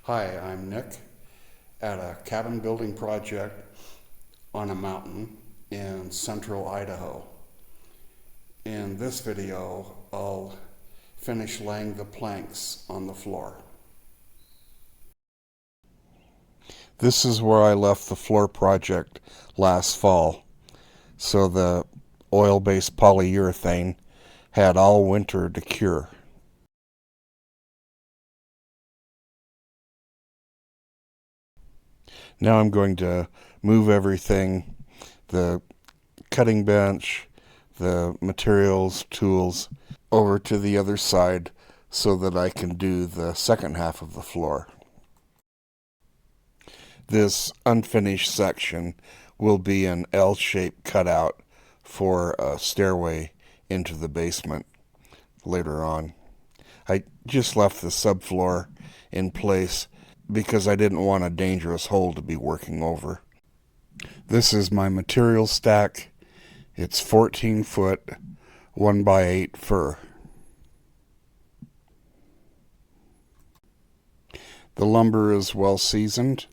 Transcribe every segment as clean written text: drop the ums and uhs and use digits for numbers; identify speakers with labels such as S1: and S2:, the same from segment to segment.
S1: Hi, I'm Nick at a cabin building project on a mountain in central Idaho. In this video, I'll finish laying the planks on the floor. This is where I left the floor project last fall, so the oil-based polyurethane had all winter to cure. Now I'm going to move everything, the cutting bench, the materials, tools, over to the other side so that I can do the second half of the floor. This unfinished section will be an L-shaped cutout for a stairway into the basement later on. I just left the subfloor in place because I didn't want a dangerous hole to be working over. This is my material stack. It's 14 foot, 1x8 fir. The lumber is well seasoned,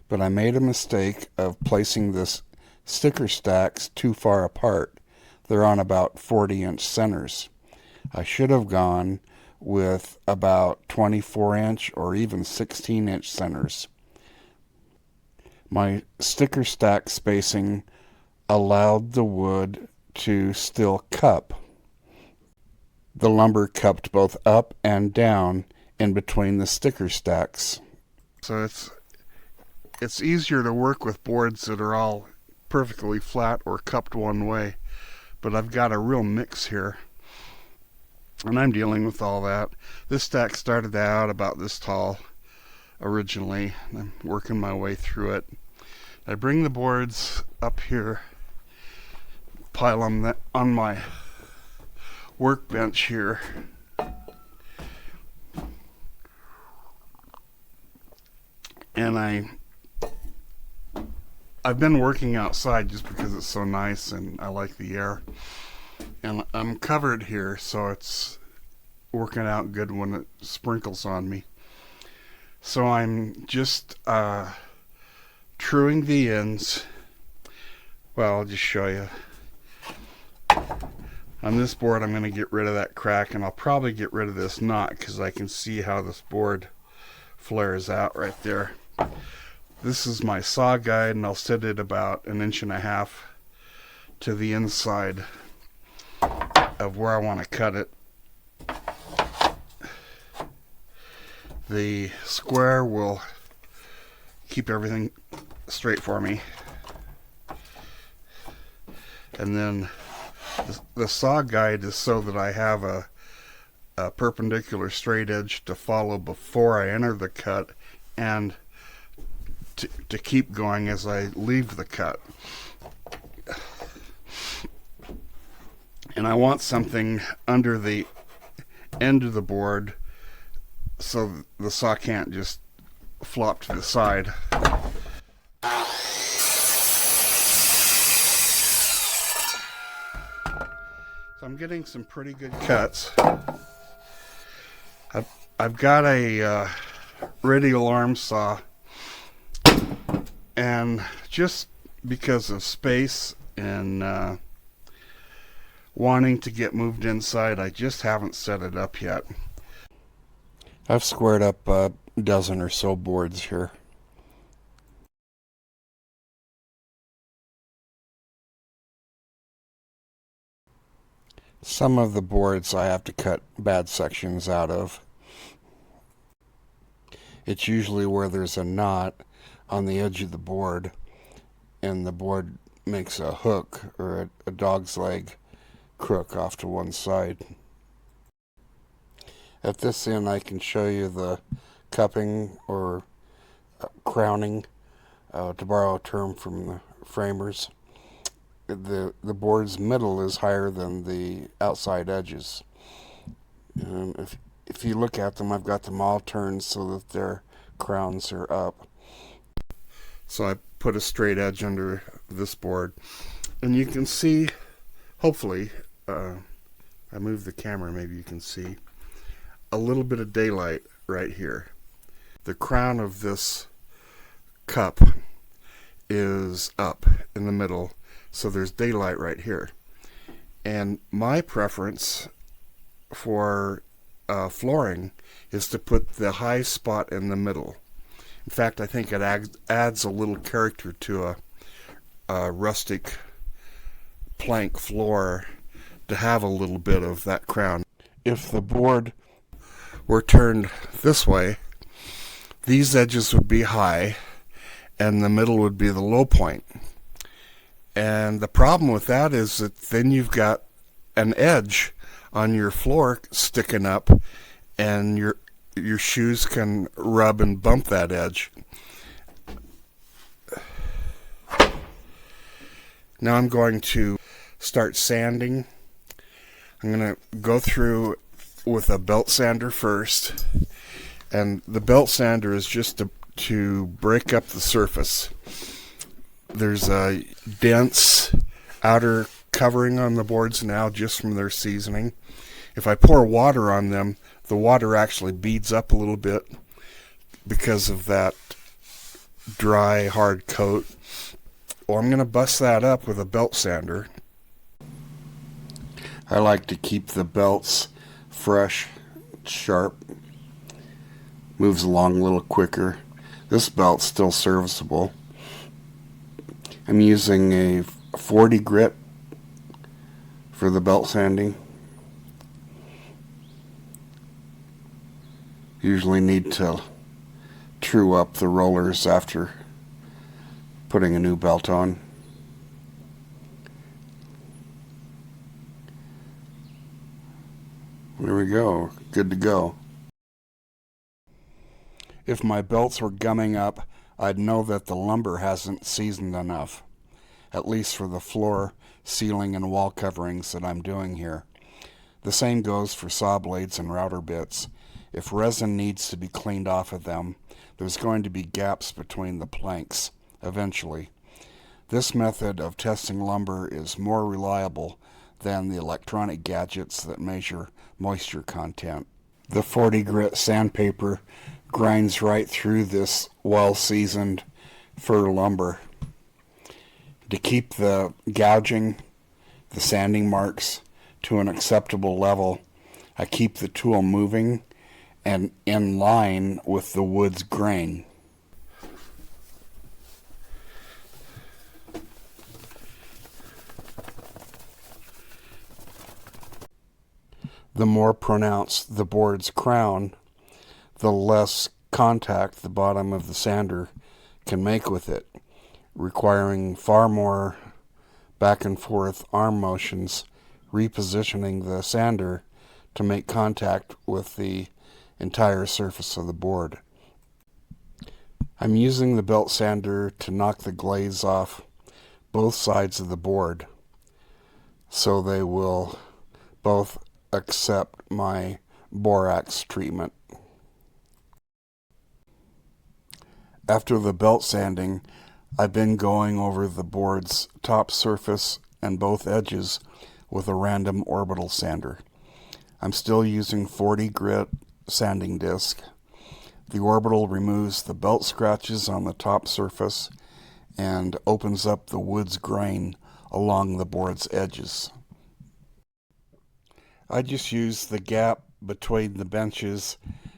S1: but I made a mistake of placing this sticker stacks too far apart. They're on about 40-inch centers. I should have gone with about 24-inch or even 16-inch centers. My sticker stack spacing allowed the wood to still cup. The lumber cupped both up and down in between the sticker stacks. So it's easier to work with boards that are all perfectly flat or cupped one way, but I've got a real mix here, and I'm dealing with all that. This stack started out about this tall originally. I'm working my way through it. I bring the boards up here, pile them on my workbench here. And I've been working outside just because it's so nice and I like the air. And I'm covered here, so it's working out good when it sprinkles on me. So I'm just truing the ends. Well, I'll just show you. On this board, I'm going to get rid of that crack, and I'll probably get rid of this knot because I can see how this board flares out right there. This is my saw guide, and I'll set it about 1.5 inches to the inside of where I want to cut it. The square will keep everything straight for me. And then the saw guide is so that I have a perpendicular straight edge to follow before I enter the cut, and to keep going as I leave the cut. And I want something under the end of the board so the saw can't just flop to the side. So I'm getting some pretty good cuts. I've got a radial arm saw, and just because of space and wanting to get moved inside, I just haven't set it up yet. I've squared up a dozen or so boards here. Some of the boards I have to cut bad sections out of. It's usually where there's a knot on the edge of the board, and the board makes a hook or a dog's leg crook off to one side. At this end, I can show you the cupping or crowning, to borrow a term from the framers. The board's middle is higher than the outside edges. And if you look at them, I've got them all turned so that their crowns are up. So I put a straight edge under this board, and you can see, hopefully, I move the camera, maybe you can see a little bit of daylight right here. the crown of this cup is up in the middle, so there's daylight right here. And my preference for flooring is to put the high spot in the middle. In fact, I think it adds a little character to a rustic plank floor to have a little bit of that crown. If the board were turned this way, these edges would be high and the middle would be the low point. And the problem with that is that then you've got an edge on your floor sticking up, and your shoes can rub and bump that edge. Now I'm going to start sanding. I'm going to go through with a belt sander first, and the belt sander is just to break up the surface. There's a dense outer covering on the boards now just from their seasoning. If I pour water on them, the water actually beads up a little bit because of that dry, hard coat. Well, I'm going to bust that up with a belt sander. I like to keep the belts fresh, sharp, moves along a little quicker. This belt's still serviceable. I'm using a 40 grit for the belt sanding. Usually need to true up the rollers after putting a new belt on. There we go, good to go. If my belts were gumming up, I'd know that the lumber hasn't seasoned enough, at least for the floor, ceiling, and wall coverings that I'm doing here. The same goes for saw blades and router bits. If resin needs to be cleaned off of them, there's going to be gaps between the planks, eventually. This method of testing lumber is more reliable than the electronic gadgets that measure moisture content. The 40 grit sandpaper grinds right through this well-seasoned fir lumber. To keep the gouging, the sanding marks, to an acceptable level, I keep the tool moving and in line with the wood's grain. The more pronounced the board's crown, the less contact the bottom of the sander can make with it, requiring far more back and forth arm motions, repositioning the sander to make contact with the entire surface of the board. I'm using the belt sander to knock the glaze off both sides of the board so they will both accept my borax treatment. After the belt sanding, I've been going over the board's top surface and both edges with a random orbital sander. I'm still using 40 grit sanding disc. The orbital removes the belt scratches on the top surface and opens up the wood's grain along the board's edges. I just use the gap between the bench's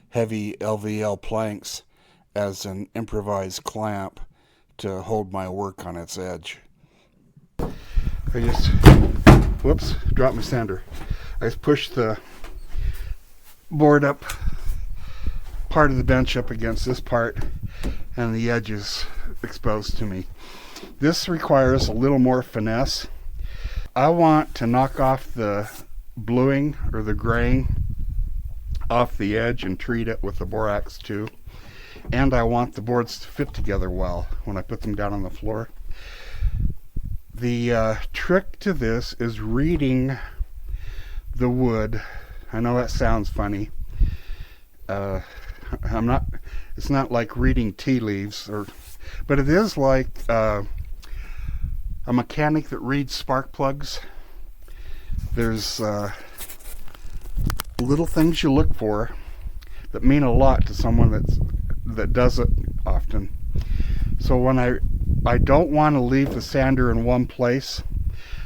S1: heavy LVL planks as an improvised clamp to hold my work on its edge. I just, whoops, dropped my sander. I just pushed the board up, part of the bench up against this part, and the edge is exposed to me. This requires a little more finesse. I want to knock off the bluing or the grain off the edge and treat it with the borax too. And I want the boards to fit together well when I put them down on the floor. The trick to this is reading the wood. I know that sounds funny. It's not like reading tea leaves, but it is like a mechanic that reads spark plugs. There's little things you look for that mean a lot to someone that's that does it often. So when I don't want to leave the sander in one place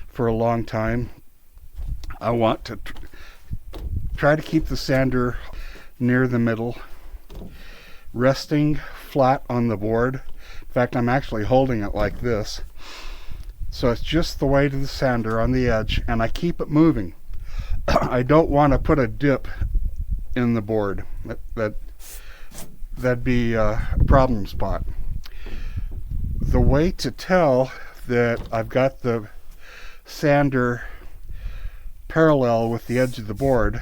S1: for a long time, I want to try to keep the sander near the middle, resting flat on the board. In fact, I'm actually holding it like this. So it's just the weight of the sander on the edge, and I keep it moving. I don't want to put a dip in the board. That'd be a problem spot. The way to tell that I've got the sander parallel with the edge of the board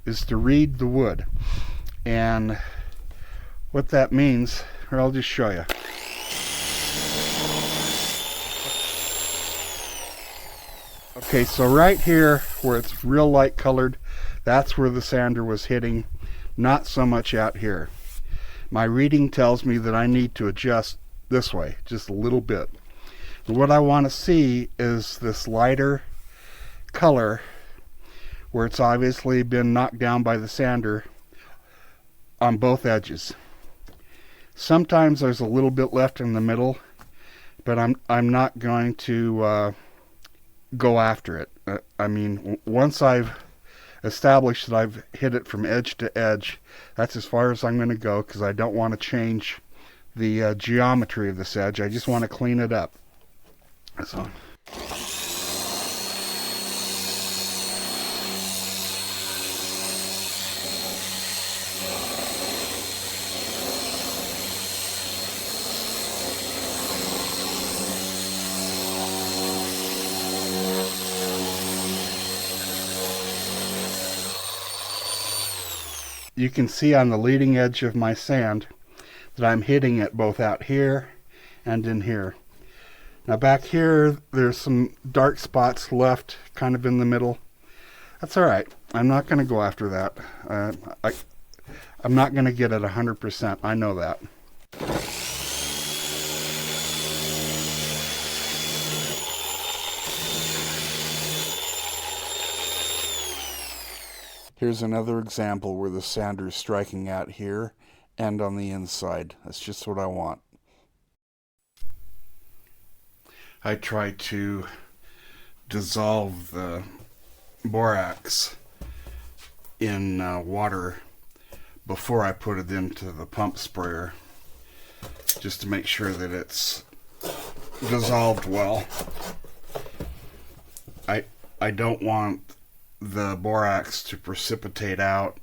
S1: is to read the wood. And what that means, or I'll just show you. Okay, so right here where it's real light colored, that's where the sander was hitting, not so much out here. My reading tells me that I need to adjust this way, just a little bit. And what I want to see is this lighter color where it's obviously been knocked down by the sander on both edges. Sometimes there's a little bit left in the middle, but I'm not going to go after it. I mean, once I've established that I've hit it from edge to edge, that's as far as I'm going to go, because I don't want to change the geometry of this edge. I just want to clean it up. So you can see on the leading edge of my sand that I'm hitting it both out here and in here. Now back here, there's some dark spots left kind of in the middle. That's all right. I'm not going to go after that. I'm not going to get it 100%. I know that. Here's another example where the sander is striking out here and on the inside. That's just what I want. I try to dissolve the borax in water before I put it into the pump sprayer, just to make sure that it's dissolved well. I don't want the borax to precipitate out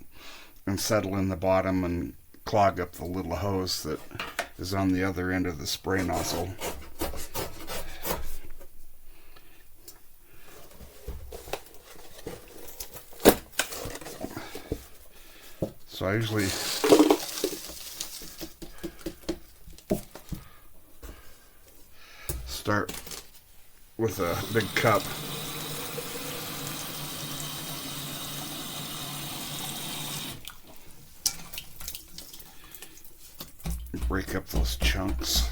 S1: and settle in the bottom and clog up the little hose that is on the other end of the spray nozzle. So I usually start with a big cup. Break up those chunks.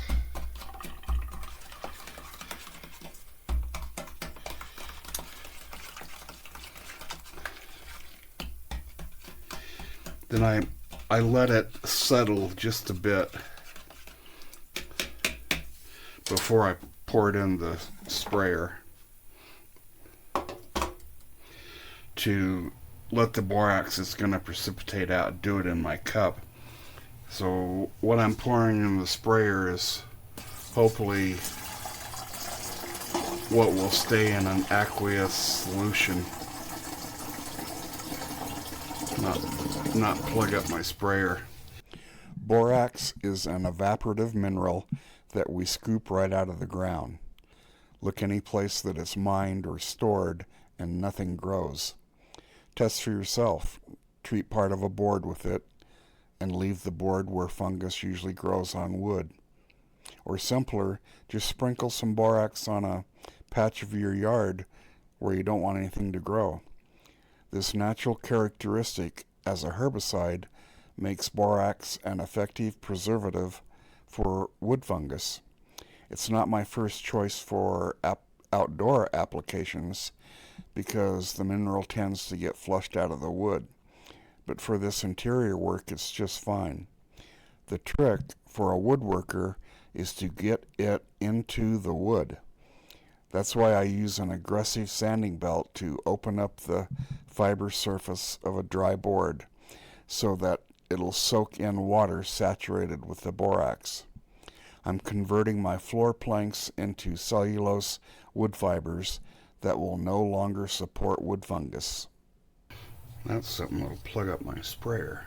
S1: Then I let it settle just a bit before I pour it in the sprayer to let the borax that's going to precipitate out do it in my cup. So what I'm pouring in the sprayer is hopefully what will stay in an aqueous solution, not plug up my sprayer. Borax is an evaporative mineral that we scoop right out of the ground. Look any place that it's mined or stored and nothing grows. Test for yourself. Treat part of a board with it and leave the board where fungus usually grows on wood. Or simpler, just sprinkle some borax on a patch of your yard where you don't want anything to grow. This natural characteristic as a herbicide makes borax an effective preservative for wood fungus. It's not my first choice for outdoor applications because the mineral tends to get flushed out of the wood. But for this interior work, it's just fine. The trick for a woodworker is to get it into the wood. That's why I use an aggressive sanding belt to open up the fiber surface of a dry board so that it'll soak in water saturated with the borax. I'm converting my floor planks into cellulose wood fibers that will no longer support wood fungus. That's something that'll plug up my sprayer.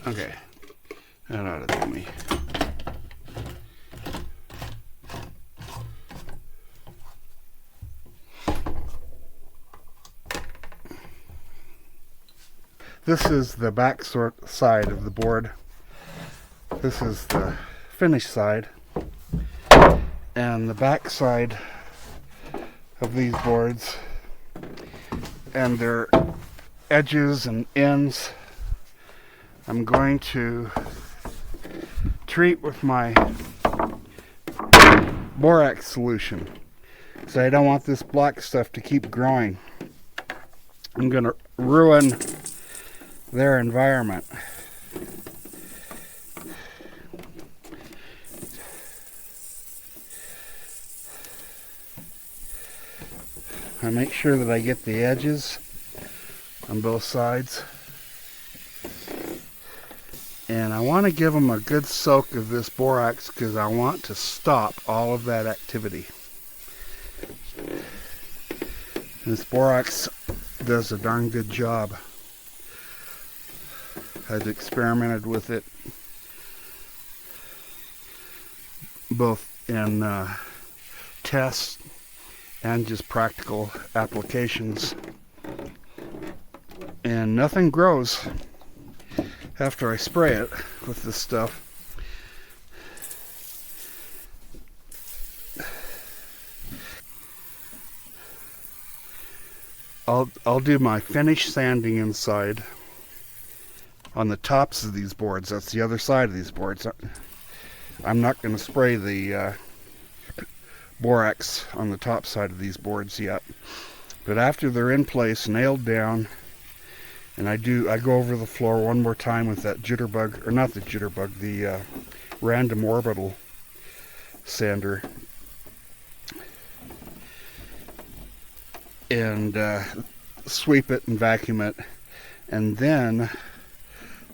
S1: Okay, that ought to do me. This is the back side of the board. This is the finished side. And the back side of these boards and their edges and ends, I'm going to treat with my borax solution. So I don't want this black stuff to keep growing. I'm going to ruin their environment. I make sure that I get the edges on both sides. And I want to give them a good soak of this borax because I want to stop all of that activity. This borax does a darn good job. I've experimented with it both in tests and just practical applications. And nothing grows after I spray it with this stuff. I'll do my finish sanding inside on the tops of these boards. That's the other side of these boards. I'm not going to spray the borax on the top side of these boards yet. But after they're in place, nailed down, and I go over the floor one more time with that jitterbug, or not the jitterbug, the random orbital sander, and sweep it and vacuum it, and then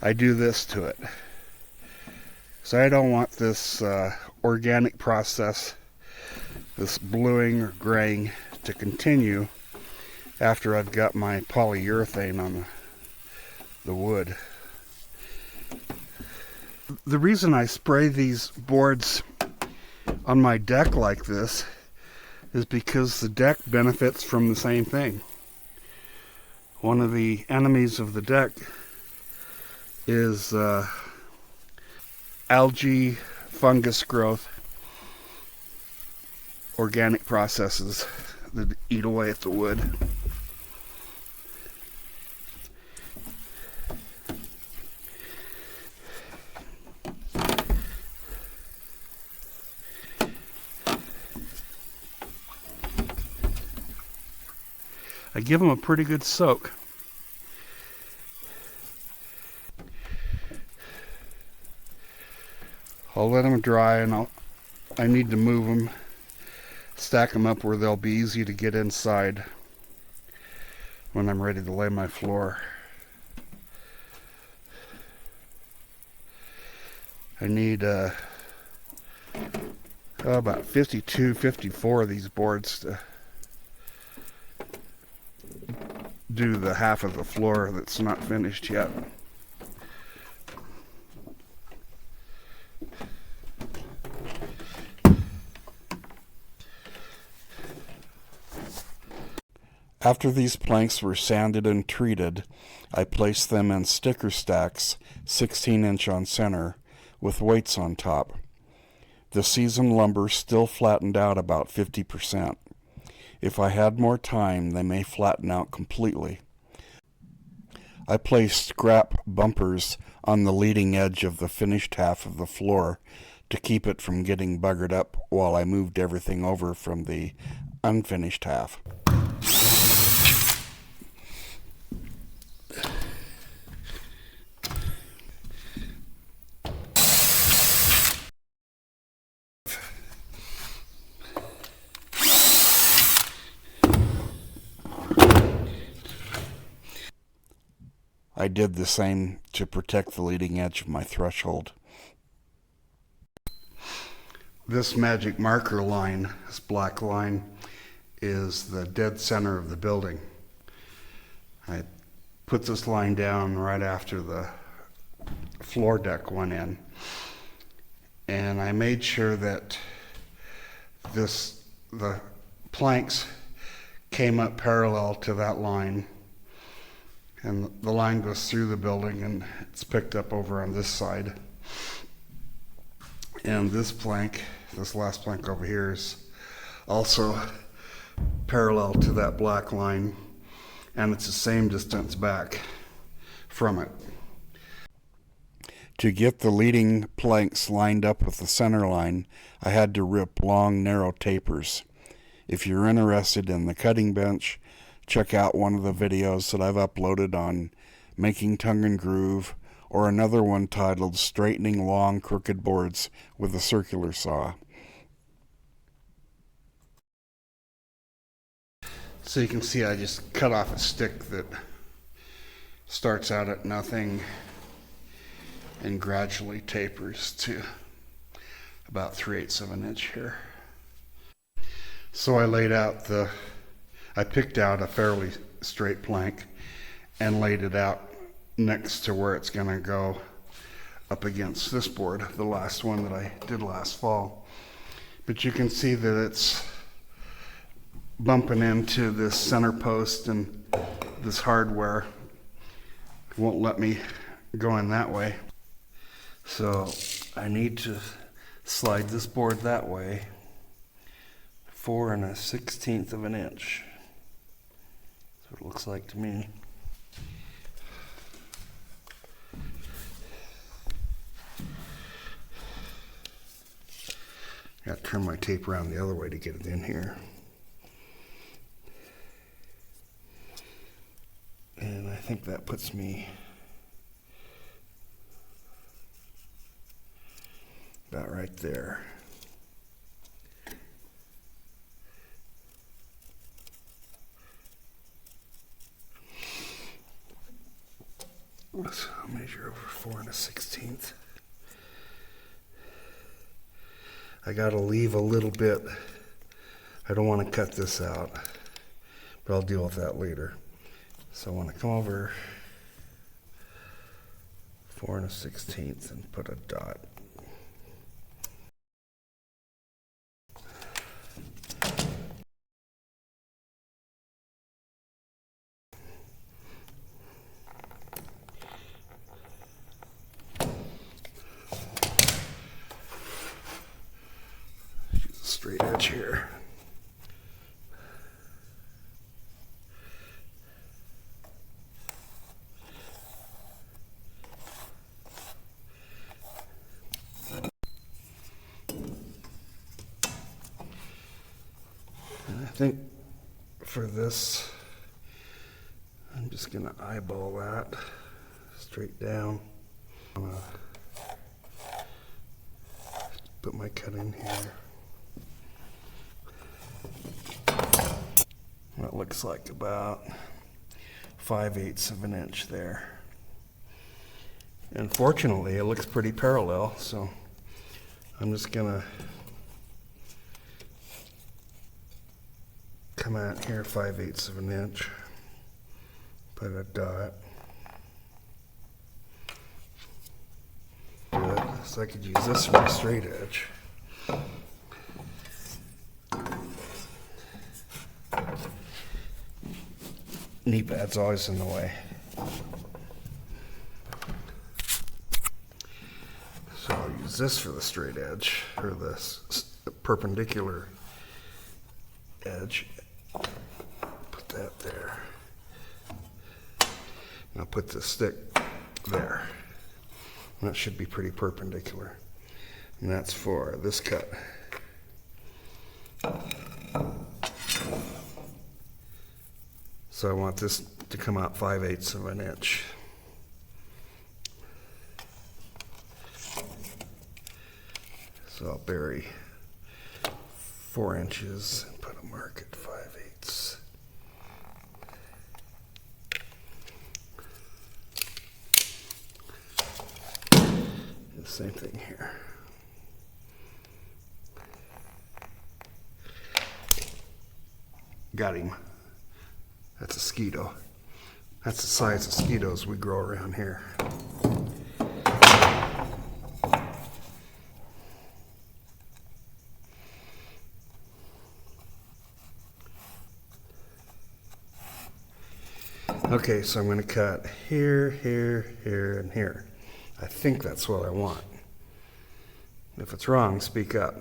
S1: I do this to it. So I don't want this organic process, this bluing or graying, to continue after I've got my polyurethane on the wood. The reason I spray these boards on my deck like this is because the deck benefits from the same thing. One of the enemies of the deck is algae, fungus growth, organic processes that eat away at the wood. I give them a pretty good soak. I'll let them dry, and I need to move them, stack them up where they'll be easy to get inside when I'm ready to lay my floor. I need about 52, 54 of these boards to do the half of the floor that's not finished yet. After these planks were sanded and treated, I placed them in sticker stacks 16-inch on center with weights on top. The seasoned lumber still flattened out about 50%. If I had more time, they may flatten out completely. I placed scrap bumpers on the leading edge of the finished half of the floor to keep it from getting buggered up while I moved everything over from the unfinished half. I did the same to protect the leading edge of my threshold. This magic marker line, this black line, is the dead center of the building. I put this line down right after the floor deck went in, and I made sure that the planks came up parallel to that line, and the line goes through the building and it's picked up over on this side. And this plank, this last plank over here, is also parallel to that black line, and it's the same distance back from it. To get the leading planks lined up with the center line, I had to rip long, narrow tapers. If you're interested in the cutting bench, check out one of the videos that I've uploaded on making tongue and groove, or another one titled Straightening Long Crooked Boards with a Circular Saw. So you can see I just cut off a stick that starts out at nothing and gradually tapers to about 3/8 of an inch here. So I picked out a fairly straight plank and laid it out next to where it's going to go up against this board, the last one that I did last fall. But you can see that it's bumping into this center post, and this hardware won't let me go in that way. So I need to slide this board that way 4 1/16 of an inch. That's what it looks like to me. Got to turn my tape around the other way to get it in here. And I think that puts me about right there. So I'll measure over 4 1/16. I gotta leave a little bit. I don't want to cut this out, but I'll deal with that later. So I want to come over 4 1/16 and put a dot. Straight edge here. And I think for this, I'm just going to eyeball that straight down. I'm going to put my cut in here. That looks like about 5/8 of an inch there. And fortunately, it looks pretty parallel, so I'm just gonna come out here 5/8 of an inch, put a dot. Good. So I could use this for a straight edge. knee pad's always in the way. So I'll use this for the straight edge, or the perpendicular edge. Put that there. And I'll put the stick there. And that should be pretty perpendicular. And that's for this cut. So I want this to come out 5/8 of an inch. So I'll bury 4 inches and put a mark at 5/8. The same thing here. Got him. That's a skeeto. That's the size of skeetos we grow around here. Okay, so I'm going to cut here, here, here, and here. I think that's what I want. If it's wrong, speak up.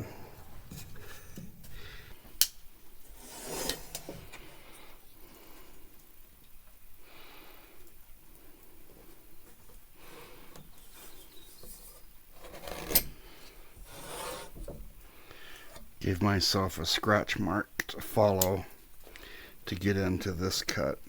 S1: Gave myself a scratch mark to follow to get into this cut.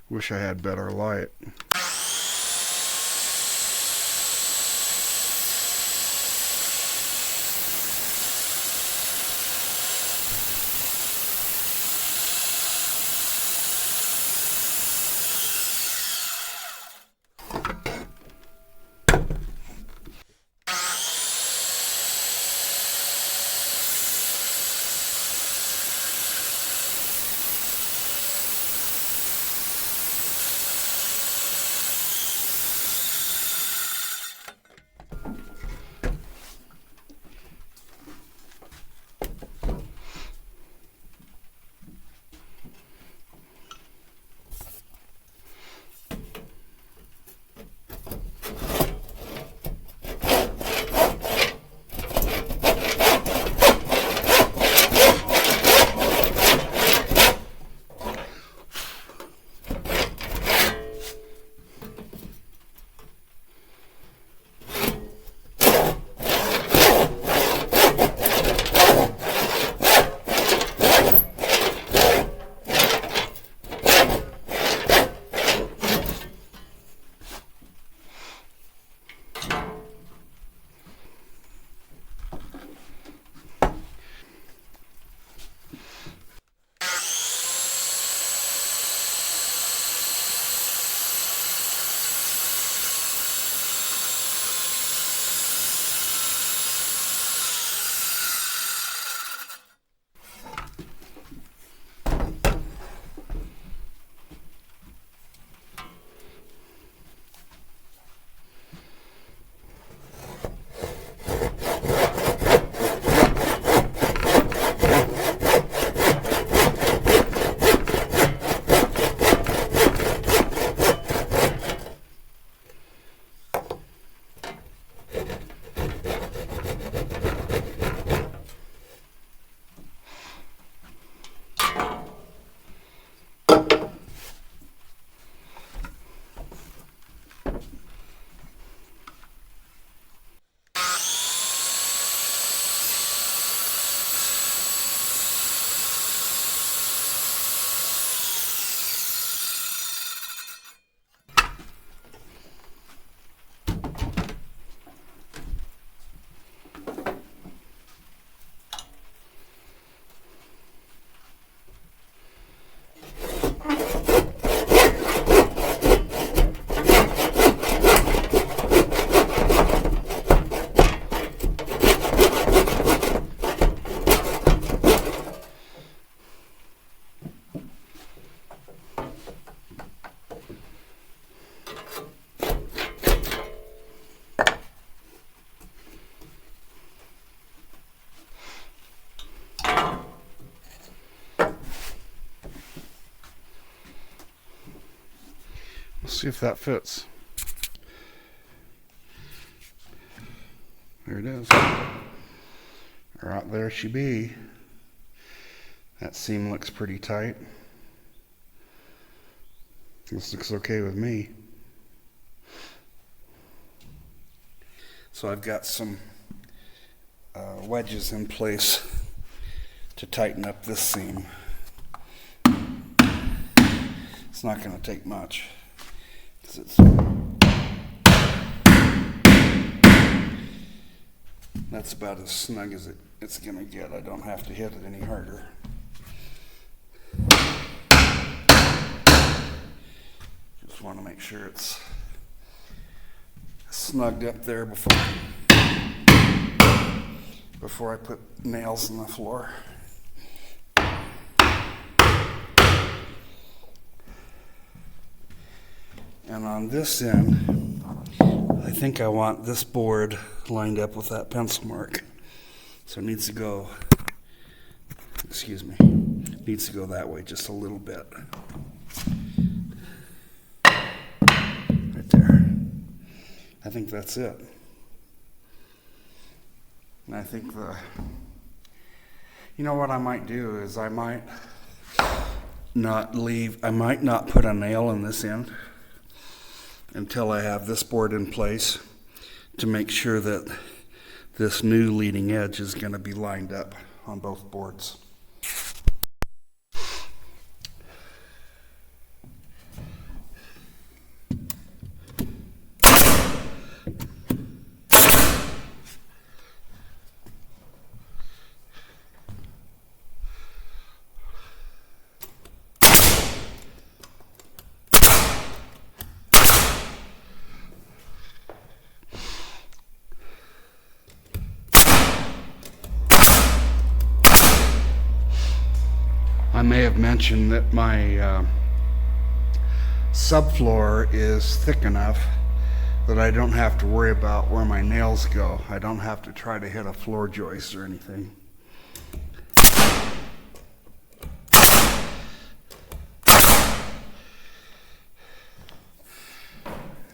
S1: Wish I had better light. See if that fits. There it is. Right there she be. That seam looks pretty tight. This looks okay with me. So I've got some wedges in place to tighten up this seam. It's not going to take much, 'cause that's about as snug as it's going to get. I don't have to hit it any harder. Just want to make sure it's snugged up there before I put nails in the floor. And on this end, I think I want this board lined up with that pencil mark. So it needs to go, needs to go that way just a little bit. Right there. I think that's it. And I think you know what I might do is I might not put a nail in this end until I have this board in place to make sure that this new leading edge is going to be lined up on both boards. I may have mentioned that my subfloor is thick enough that I don't have to worry about where my nails go. I don't have to try to hit a floor joist or anything.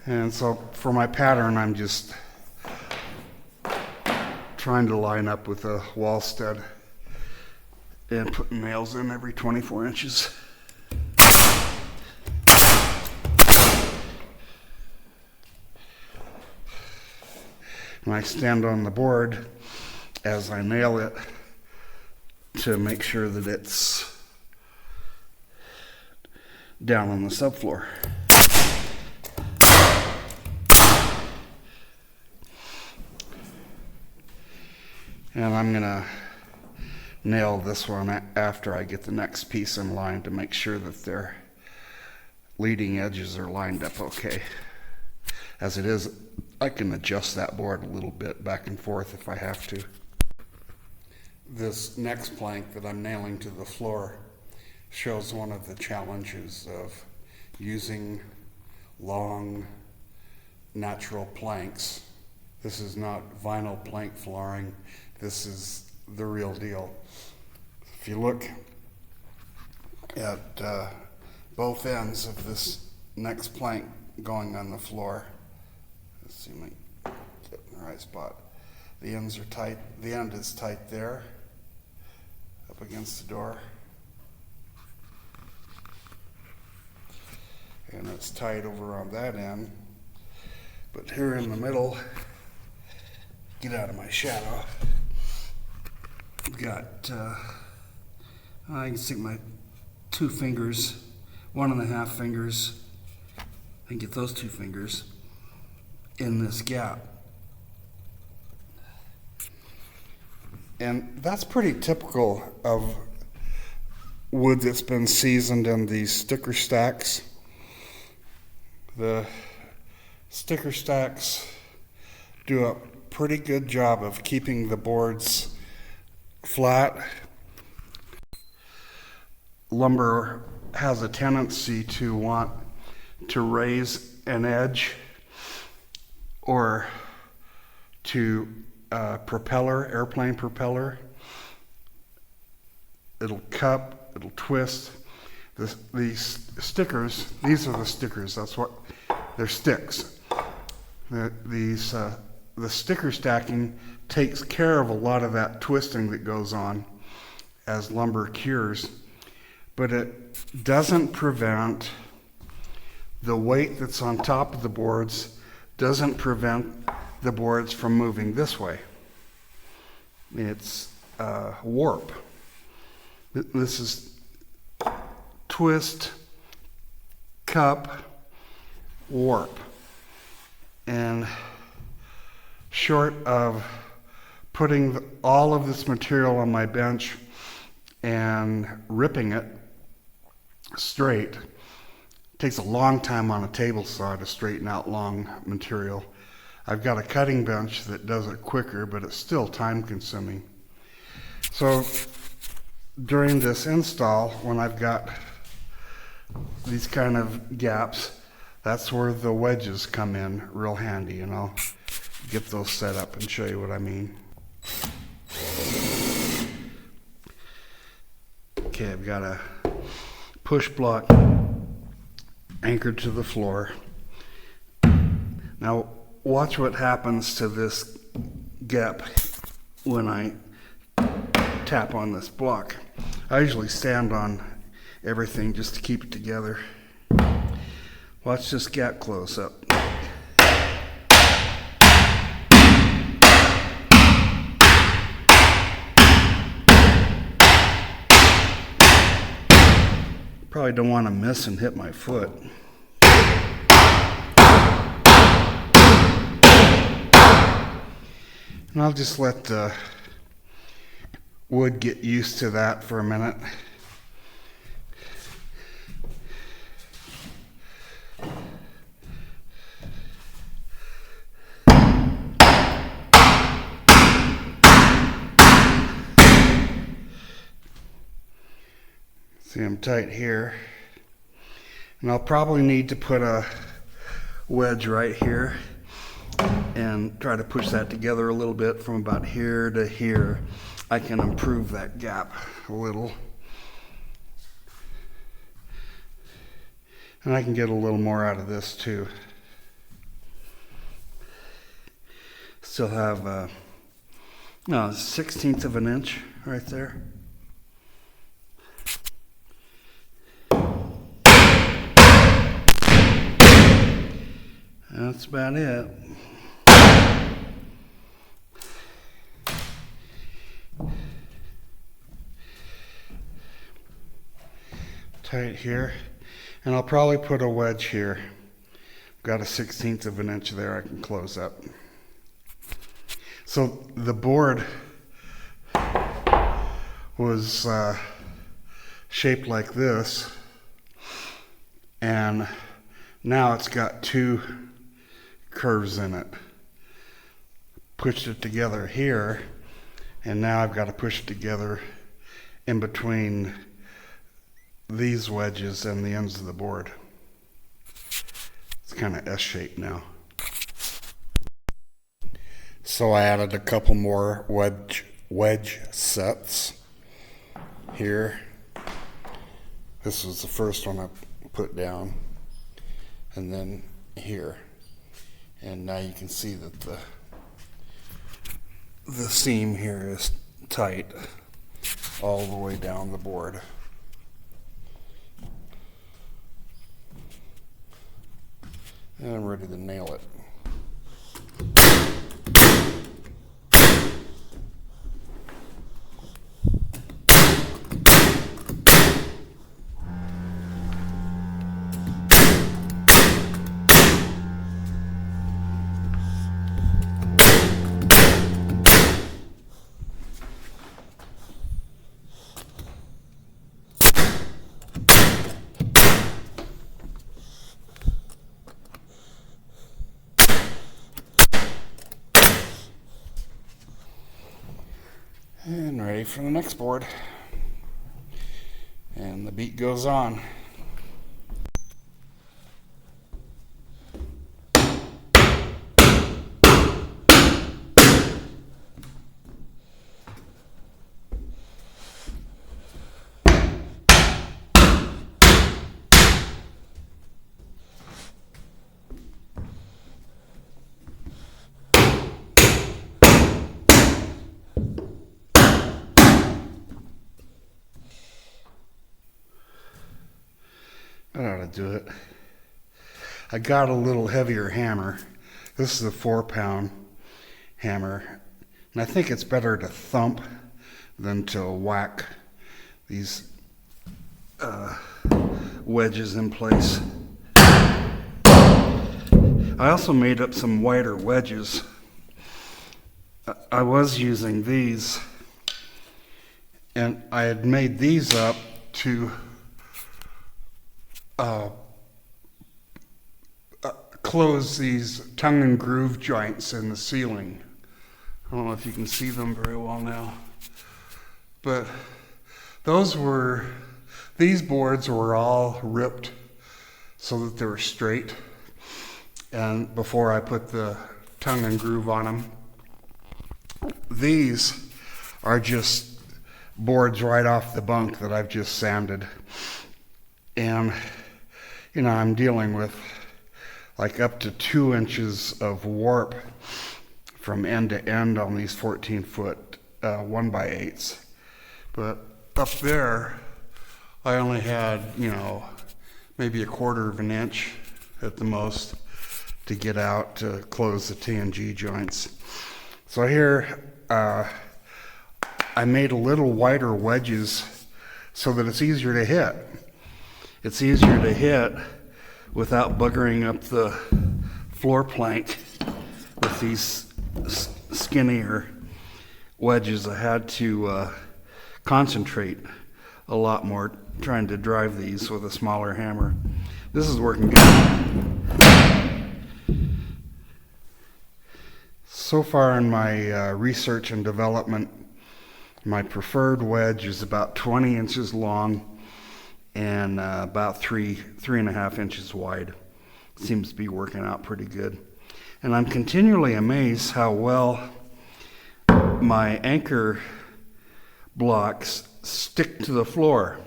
S1: And so for my pattern, I'm just trying to line up with a wall stud and putting nails in every 24 inches. And I stand on the board as I nail it to make sure that it's down on the subfloor. And I'm gonna nail this one after I get the next piece in line to make sure that their leading edges are lined up okay. As it is, I can adjust that board a little bit back and forth if I have to. This next plank that I'm nailing to the floor shows one of the challenges of using long natural planks. This is not vinyl plank flooring. This is the real deal. If you look at both ends of this next plank going on the floor, let's see, let me get in the right spot. The ends are tight. The end is tight there, up against the door, and it's tight over on that end. But here in the middle, get out of my shadow. I've got, I can stick my 2 fingers, 1.5 fingers, and get those 2 fingers in this gap. And that's pretty typical of wood that's been seasoned in these sticker stacks. The sticker stacks do a pretty good job of keeping the boards flat. Lumber has a tendency to want to raise an edge or to airplane propeller. It'll cup, it'll twist. These stickers, these are the stickers. That's what they're sticks. The sticker stacking takes care of a lot of that twisting that goes on as lumber cures, but it doesn't prevent the weight that's on top of the boards, doesn't prevent the boards from moving this way. It's warp. This is twist, cup, warp. And short of putting all of this material on my bench and ripping it straight, it takes a long time on a table saw to straighten out long material. I've got a cutting bench that does it quicker, but it's still time consuming. So during this install, when I've got these kind of gaps, that's where the wedges come in real handy, and I'll get those set up and show you what I mean. Okay, I've got a push block anchored to the floor. Now watch what happens to this gap when I tap on this block. I usually stand on everything just to keep it together. Watch this gap close up. Probably don't want to miss and hit my foot. And I'll just let the wood get used to that for a minute. See, I'm tight here. And I'll probably need to put a wedge right here and try to push that together a little bit from about here to here. I can improve that gap a little. And I can get a little more out of this too. Still have a 1/16 of an inch right there. That's about it. Tight here, and I'll probably put a wedge here. Got a 1/16 of an inch there I can close up. So the board was shaped like this, and now it's got two curves in it. Pushed it together here, and now I've got to push it together in between these wedges and the ends of the board. It's kind of S-shaped now. So I added a couple more wedge sets here. This was the first one I put down, and then here. And now you can see that the seam here is tight all the way down the board. And I'm ready to nail it. And ready for the next board. And the beat goes on. That ought to do it. I got a little heavier hammer. This is a 4-pound hammer. And I think it's better to thump than to whack these wedges in place. I also made up some wider wedges. I was using these, and I had made these up to close these tongue and groove joints in the ceiling. I don't know if you can see them very well now, but these boards were all ripped so that they were straight, and before I put the tongue and groove on them. These are just boards right off the bunk that I've just sanded, and you know, I'm dealing with like up to 2 inches of warp from end to end on these 14-foot 1x8s. But up there, I only had, you know, maybe 1/4 of an inch at the most to get out to close the T&G joints. So here, I made a little wider wedges so that it's easier to hit. It's easier to hit without buggering up the floor plank with these skinnier wedges. I had to concentrate a lot more trying to drive these with a smaller hammer. This is working good. So far in my research and development, my preferred wedge is about 20 inches long and about 3.5 inches wide. Seems to be working out pretty good. And I'm continually amazed how well my anchor blocks stick to the floor.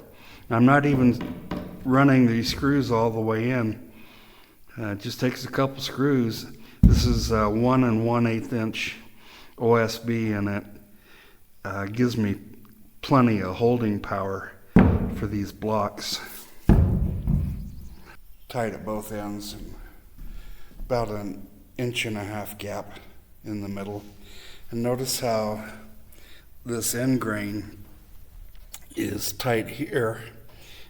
S1: I'm not even running these screws all the way in. It just takes a couple screws. This is 1 1/8 inch OSB, and it gives me plenty of holding power for these blocks. Tied at both ends, and about 1.5 inch gap in the middle. And notice how this end grain is tight here,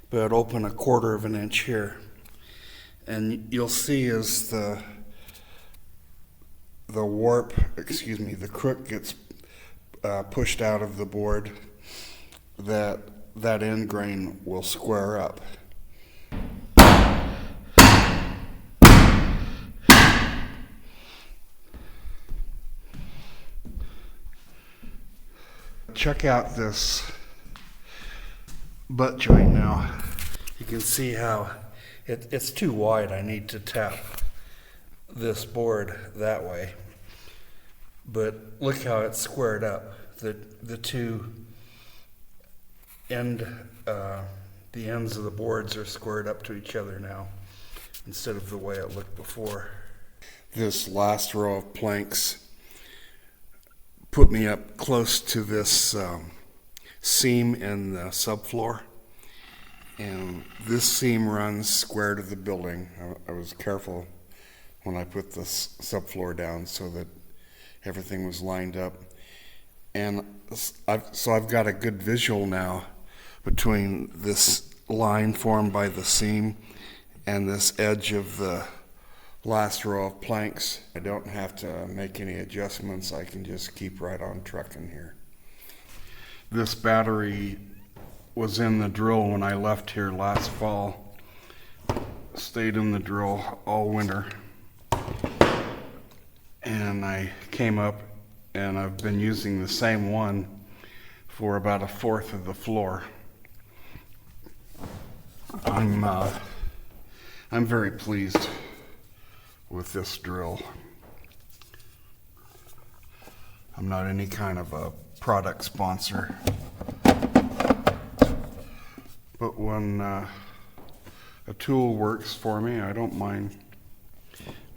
S1: but open 1/4 of an inch here. And you'll see as the crook gets pushed out of the board, that end grain will square up. Check out this butt joint now. You can see how it's too wide. I need to tap this board that way. But look how it's squared up. The two the ends of the boards are squared up to each other now, instead of the way it looked before. This last row of planks put me up close to this seam in the subfloor, and this seam runs square to the building. I was careful when I put this subfloor down so that everything was lined up, and I've got a good visual now between this line formed by the seam and this edge of the last row of planks. I don't have to make any adjustments. I can just keep right on trucking here. This battery was in the drill when I left here last fall. Stayed in the drill all winter. And I came up and I've been using the same one for about 1/4 of the floor. I'm very pleased with this drill. I'm not any kind of a product sponsor, but when a tool works for me, I don't mind.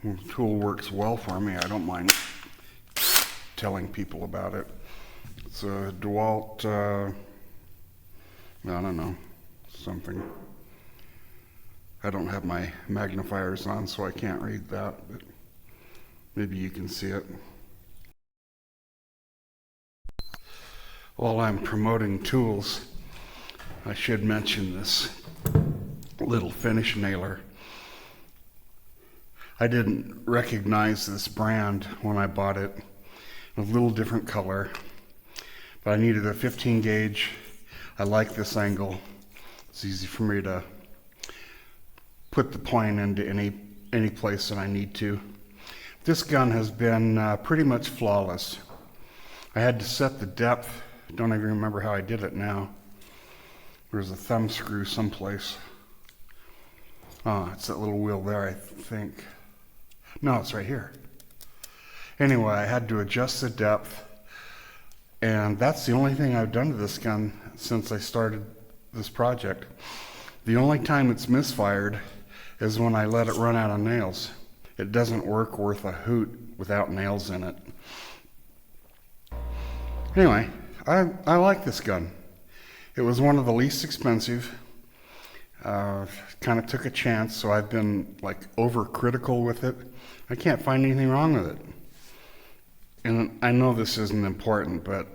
S1: When a tool works well for me, I don't mind telling people about it. It's a DeWalt, I don't know, something. I don't have my magnifiers on, so I can't read that, but maybe you can see it. While I'm promoting tools, I should mention this little finish nailer. I didn't recognize this brand when I bought it. A little different color, but I needed a 15 gauge. I like this angle. It's easy for me to put the point into any place that I need to. This gun has been pretty much flawless. I had to set the depth. Don't even remember how I did it now. There's a thumb screw someplace. Oh, it's that little wheel there, I think. No, it's right here. Anyway, I had to adjust the depth, and that's the only thing I've done to this gun since I started this project. The only time it's misfired is when I let it run out of nails. It doesn't work worth a hoot without nails in it. Anyway, I like this gun. It was one of the least expensive. Kind of took a chance, so I've been like overcritical with it. I can't find anything wrong with it. And I know this isn't important, but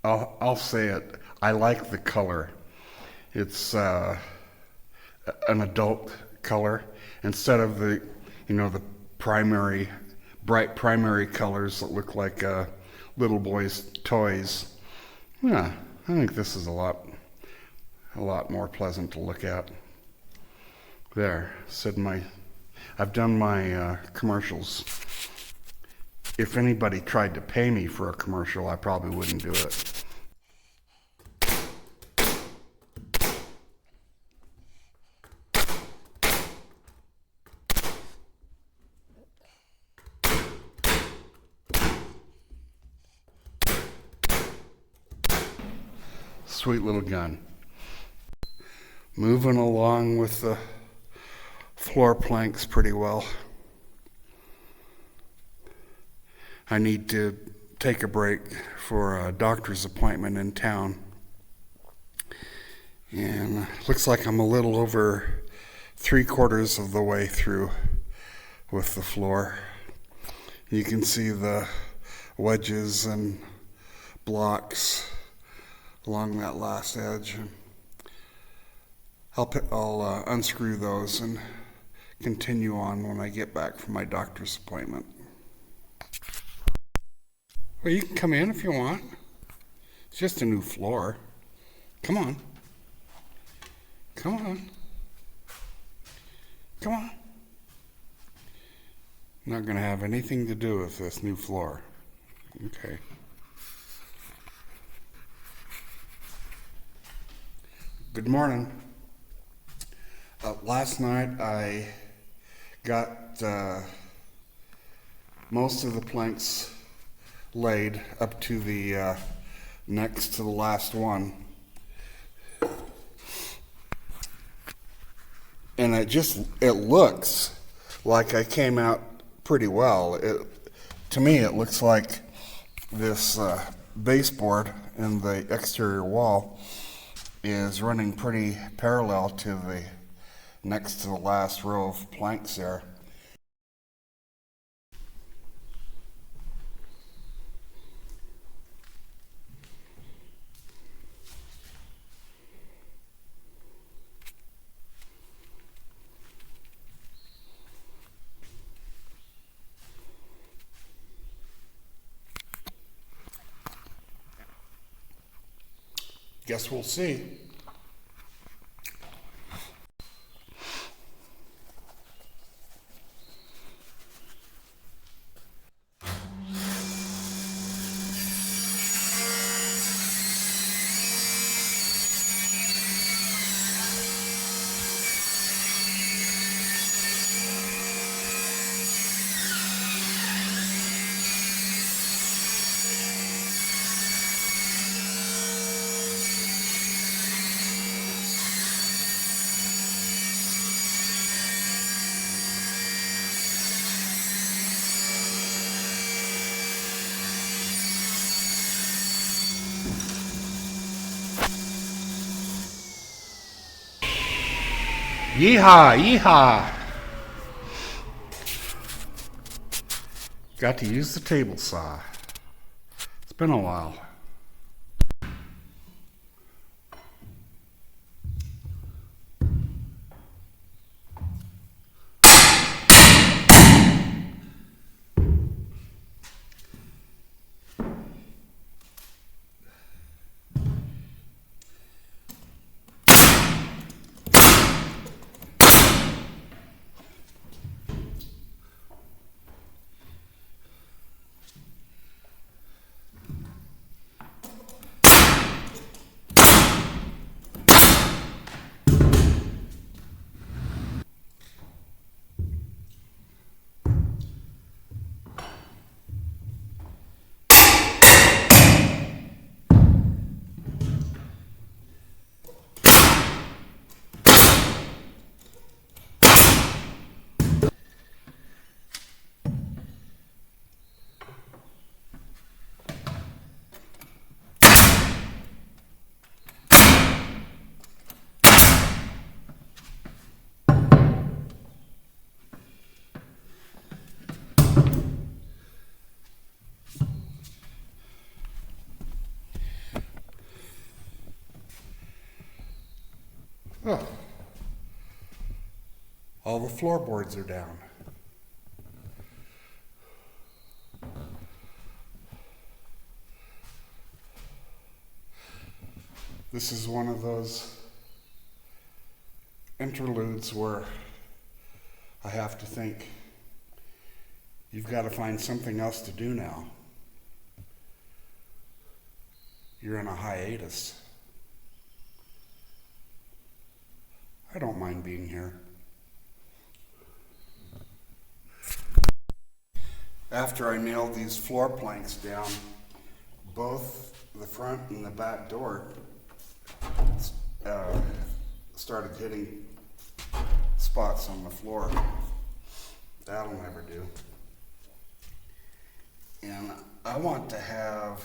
S1: I'll say it. I like the color. It's an adult color instead of the bright primary colors that look like little boys' toys. Yeah, I think this is a lot more pleasant to look at. There, I've done my commercials. If anybody tried to pay me for a commercial, I probably wouldn't do it. Sweet little gun. Moving along with the floor planks pretty well. I need to take a break for a doctor's appointment in town. And looks like I'm a little over 3/4 of the way through with the floor. You can see the wedges and blocks along that last edge. I'll unscrew those and continue on when I get back from my doctor's appointment. Well, you can come in if you want. It's just a new floor. Come on. Come on. Come on. Not going to have anything to do with this new floor. Okay. Good morning. Last night I got most of the planks laid up to the next to the last one, and it looks like I came out pretty well. To me it looks like this baseboard in the exterior wall is running pretty parallel to the next to the last row of planks there. Guess we'll see. Yeehaw, yeehaw. Got to use the table saw. It's been a while. Oh, all the floorboards are down. This is one of those interludes where I have to think, you've got to find something else to do now. You're in a hiatus. I don't mind being here. After I nailed these floor planks down, both the front and the back door started hitting spots on the floor. That'll never do. And I want to have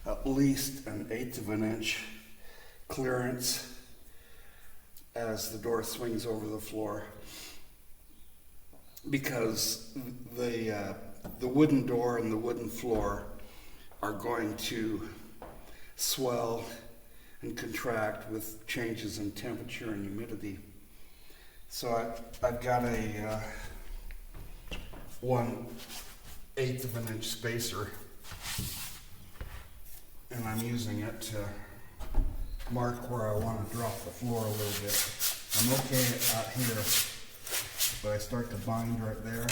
S1: at least 1/8 of an inch clearance as the door swings over the floor, because the wooden door and the wooden floor are going to swell and contract with changes in temperature and humidity. So I've got a 1/8 of an inch spacer, and I'm using it to mark where I want to drop the floor a little bit. I'm okay out here, but I start to bind right there.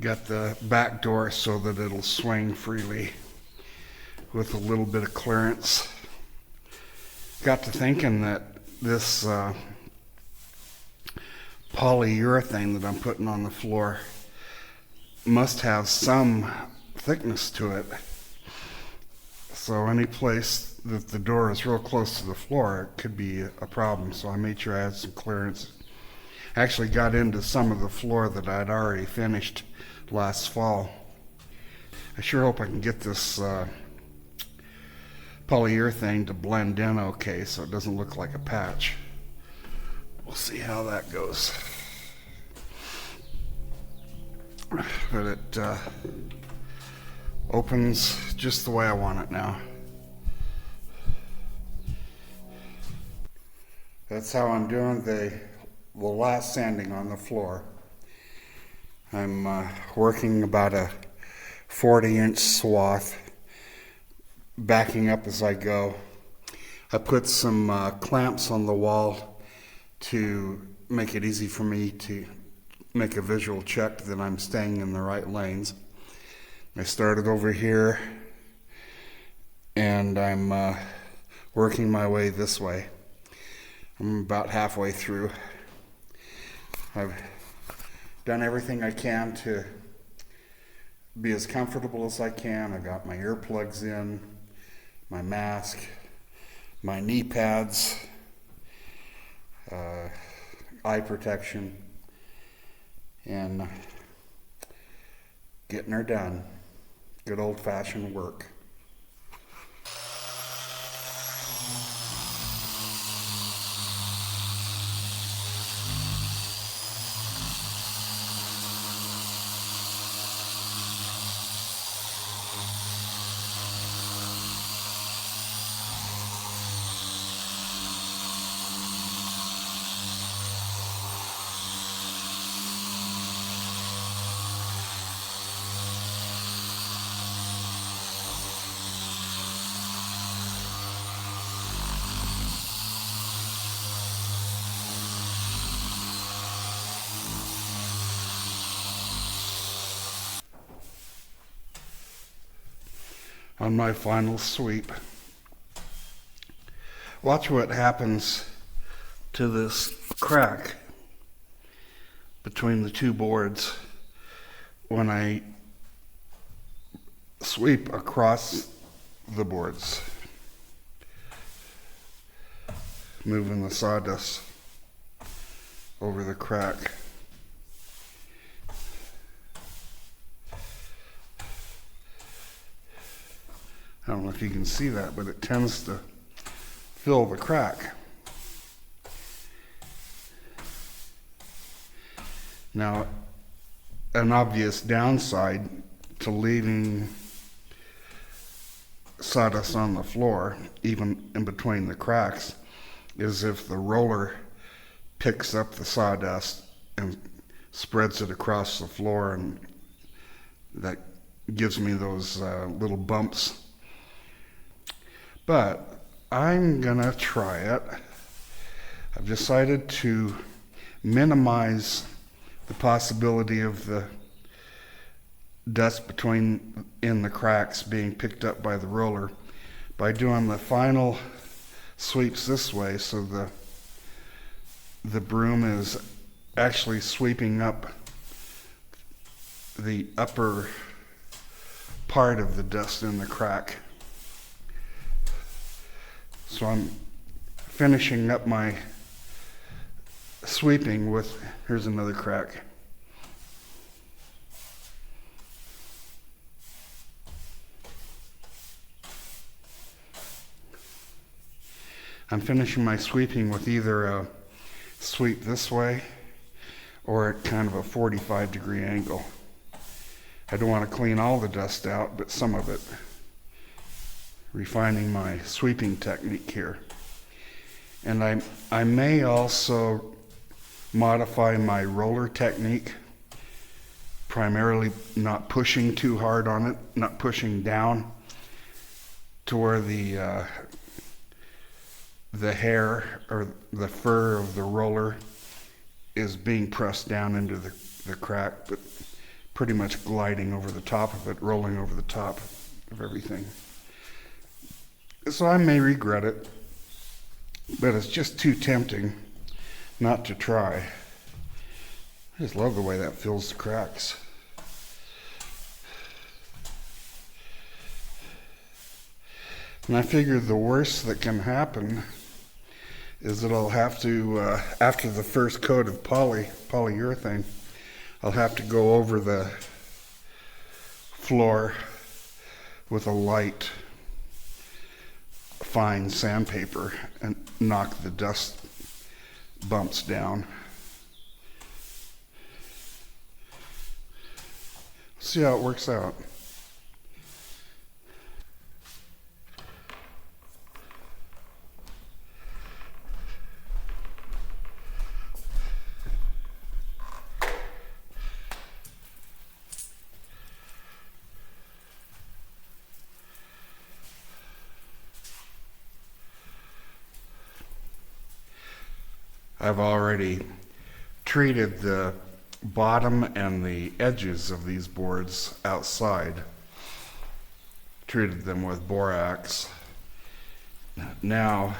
S1: Got the back door so that it'll swing freely with a little bit of clearance. Got to thinking that this polyurethane that I'm putting on the floor must have some thickness to it. So any place that the door is real close to the floor, it could be a problem. So I made sure I had some clearance. Actually got into some of the floor that I'd already finished last fall. I sure hope I can get this polyurethane to blend in okay so it doesn't look like a patch. We'll see how that goes. But it opens just the way I want it now. That's how I'm doing the last sanding on the floor. I'm working about a 40-inch swath, backing up as I go. I put some clamps on the wall to make it easy for me to make a visual check that I'm staying in the right lanes. I started over here, and I'm working my way this way. I'm about halfway through. I've done everything I can to be as comfortable as I can. I got my earplugs in, my mask, my knee pads, eye protection, and getting her done. Good old-fashioned work. On my final sweep, watch what happens to this crack between the two boards when I sweep across the boards, moving the sawdust over the crack. I don't know if you can see that, but it tends to fill the crack. Now, an obvious downside to leaving sawdust on the floor, even in between the cracks, is if the roller picks up the sawdust and spreads it across the floor, and that gives me those little bumps. But I'm gonna try it. I've decided to minimize the possibility of the dust in the cracks being picked up by the roller by doing the final sweeps this way, so the broom is actually sweeping up the upper part of the dust in the crack. So I'm finishing up my sweeping with, here's another crack. I'm finishing my sweeping with either a sweep this way or at kind of a 45-degree angle. I don't want to clean all the dust out, but some of it. Refining my sweeping technique here. And I may also modify my roller technique, primarily not pushing too hard on it, not pushing down to where the hair or the fur of the roller is being pressed down into the crack, but pretty much gliding over the top of it, rolling over the top of everything. So I may regret it, but it's just too tempting not to try. I just love the way that fills the cracks. And I figure the worst that can happen is that I'll have to, after the first coat of polyurethane, I'll have to go over the floor with a light fine sandpaper and knock the dust bumps down. See how it works out. I've already treated the bottom and the edges of these boards outside. Treated them with borax. Now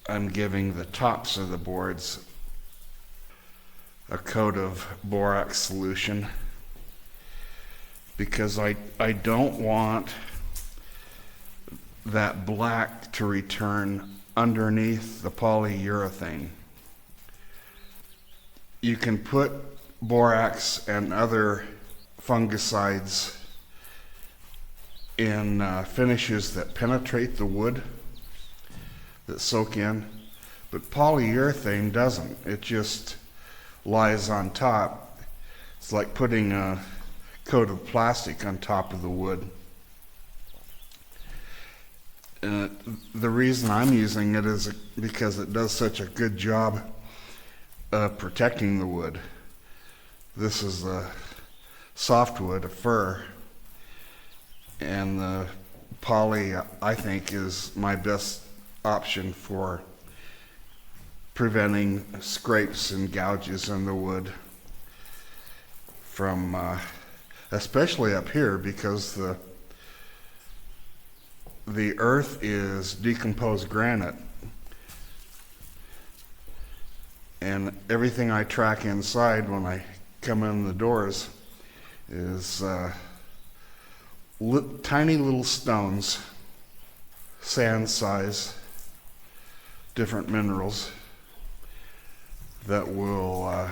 S1: I'm giving the tops of the boards a coat of borax solution. because I don't want that black to return underneath the polyurethane. You can put borax and other fungicides in finishes that penetrate the wood, that soak in, but polyurethane doesn't. It just lies on top. It's like putting a coat of plastic on top of the wood. The reason I'm using it is because it does such a good job of protecting the wood. This is a softwood, a fir, and the poly, I think, is my best option for preventing scrapes and gouges in the wood from, especially up here, because the earth is decomposed granite, and everything I track inside when I come in the doors is tiny little stones, sand size, different minerals that will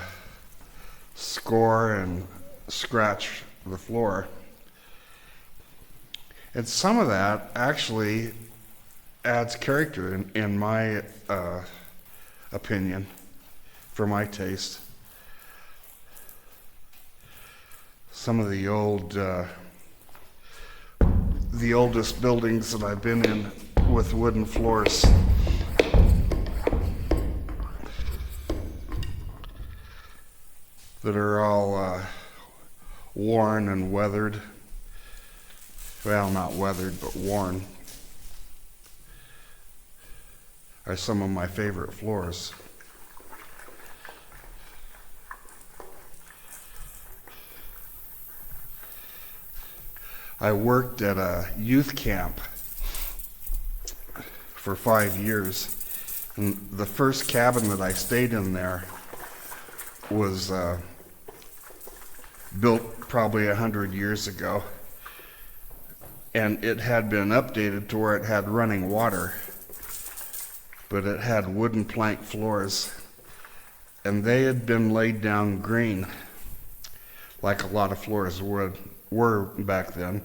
S1: score and scratch the floor. And some of that actually adds character in my opinion, for my taste. Some of the oldest buildings that I've been in with wooden floors that are all worn and weathered. Well, not weathered, but worn, are some of my favorite floors. I worked at a youth camp for 5 years, and the first cabin that I stayed in there was built probably 100 years ago, and it had been updated to where it had running water, but it had wooden plank floors, and they had been laid down green, like a lot of floors were back then.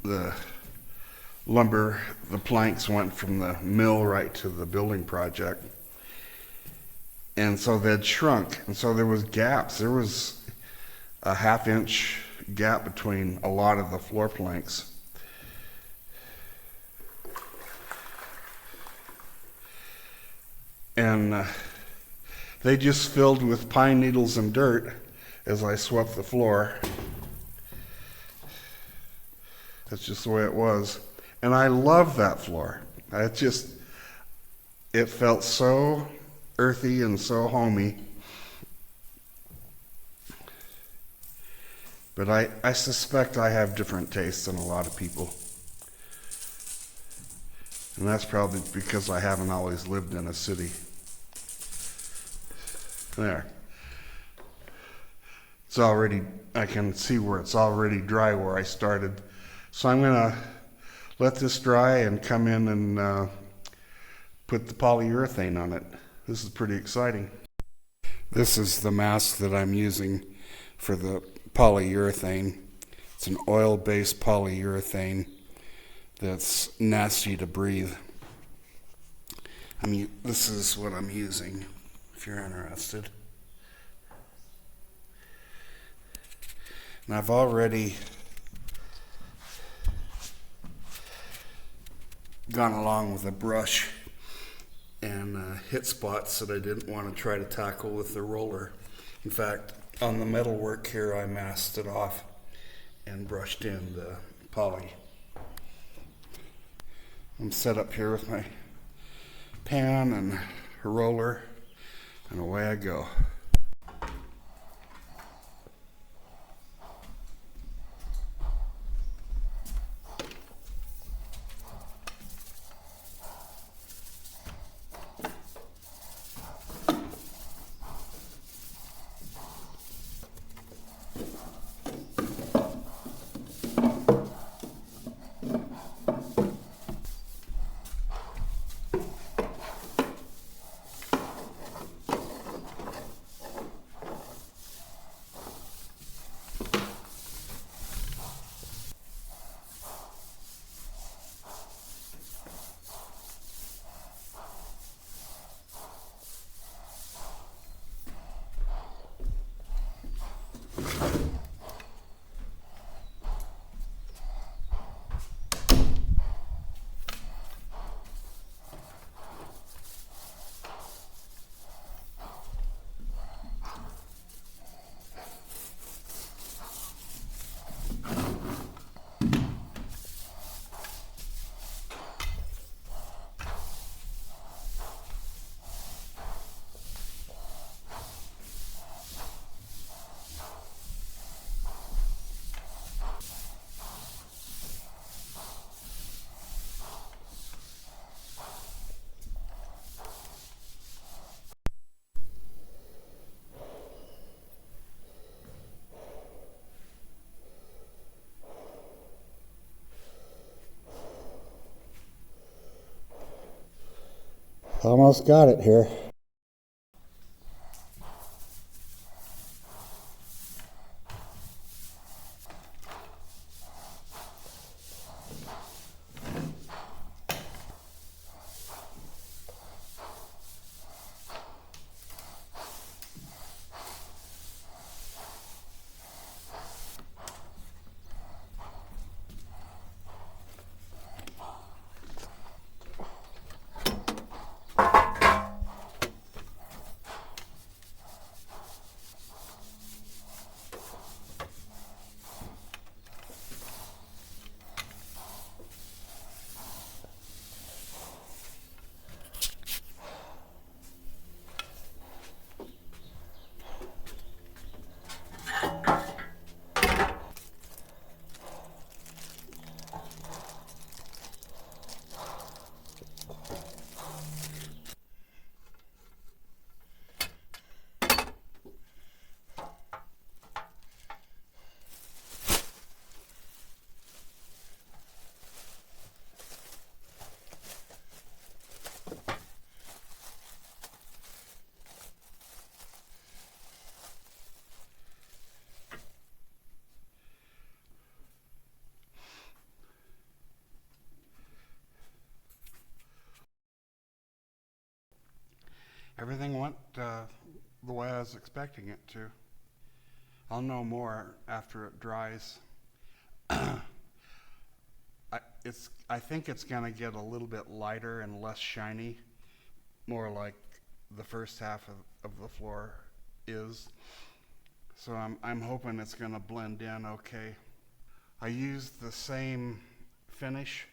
S1: The lumber, the planks went from the mill right to the building project, and so they'd shrunk, and so there was gaps. There was a half-inch gap between a lot of the floor planks. And they just filled with pine needles and dirt as I swept the floor. That's just the way it was. And I love that floor. It felt so earthy and so homey. But I suspect I have different tastes than a lot of people. And that's probably because I haven't always lived in a city. There. I can see where it's already dry where I started. So I'm gonna let this dry and come in and put the polyurethane on it. This is pretty exciting. This is the mask that I'm using for the polyurethane. It's an oil-based polyurethane that's nasty to breathe. This is what I'm using, if you're interested. And I've already gone along with a brush and hit spots that I didn't want to try to tackle with the roller. In fact, on the metal work here, I masked it off and brushed in the poly. I'm set up here with my pan and a roller, and away I go. Almost got it here. Everything went the way I was expecting it to. I'll know more after it dries. I think it's going to get a little bit lighter and less shiny, more like the first half of the floor is. So I'm hoping it's going to blend in okay. I used the same finish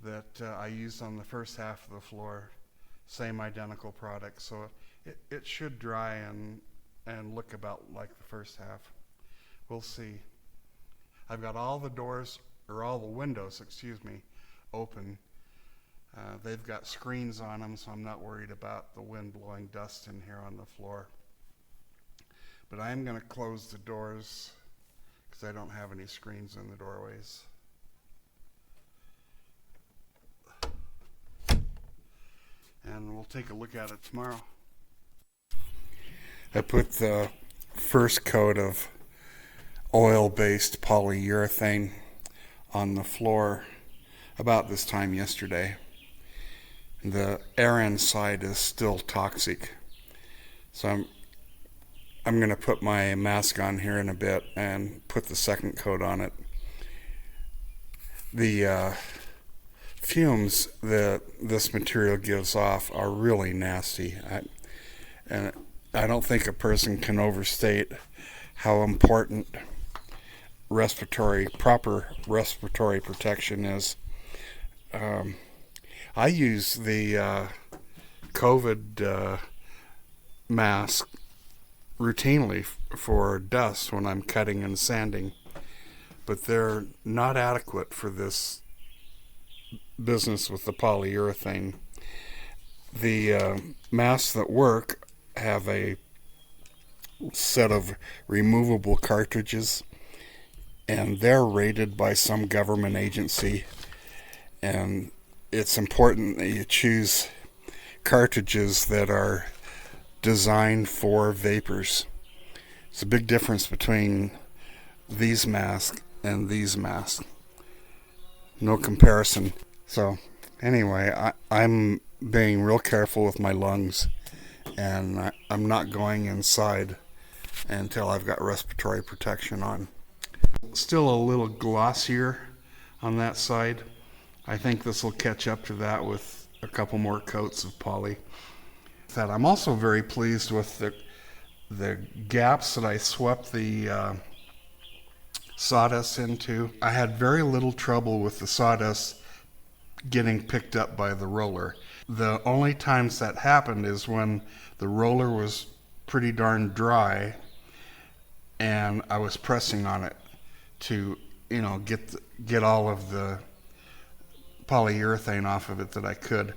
S1: that I used on the first half of the floor, same identical product, so it should dry and look about like the first half. We'll see. I've got all the doors, or all the windows, excuse me, open. They've got screens on them, so I'm not worried about the wind blowing dust in here on the floor. But I am going to close the doors because I don't have any screens in the doorways. And we'll take a look at it tomorrow. I put the first coat of oil-based polyurethane on the floor about this time yesterday. The air inside is still toxic, so I'm going to put my mask on here in a bit and put the second coat on it. The fumes that this material gives off are really nasty, and I don't think a person can overstate how important proper respiratory protection is. I use the COVID mask routinely for dust when I'm cutting and sanding, but they're not adequate for this business with the polyurethane. The masks that work have a set of removable cartridges, and they're rated by some government agency, and it's important that you choose cartridges that are designed for vapors. It's a big difference between these masks and these masks. No comparison. So anyway, I'm being real careful with my lungs, and I'm not going inside until I've got respiratory protection on. Still a little glossier on that side. I think this will catch up to that with a couple more coats of poly. That I'm also very pleased with the gaps that I swept the sawdust into. I had very little trouble with the sawdust getting picked up by the roller. The only times that happened is when the roller was pretty darn dry and I was pressing on it to, get all of the polyurethane off of it that I could,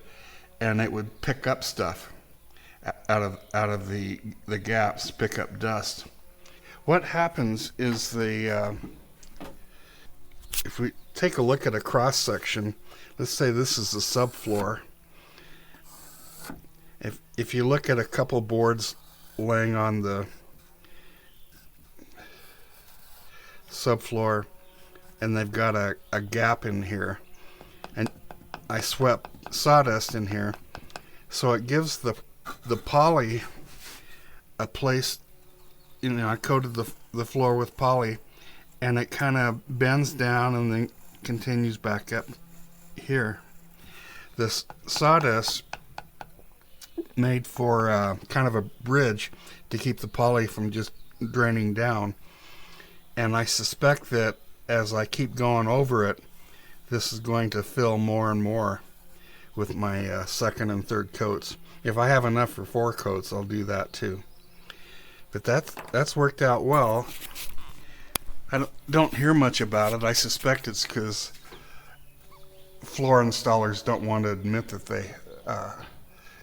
S1: and it would pick up stuff out of the gaps, pick up dust. What happens is if we take a look at a cross section, let's say this is the subfloor, If you look at a couple boards laying on the subfloor and they've got a gap in here, and I swept sawdust in here, so it gives the poly a place. I coated the floor with poly, and it kind of bends down and then continues back up here. This sawdust made for kind of a bridge to keep the poly from just draining down, and I suspect that as I keep going over it, this is going to fill more and more with my second and third coats. If I have enough for 4 coats, I'll do that too. But that's worked out well. I don't hear much about it. I suspect it's because floor installers don't want to admit that they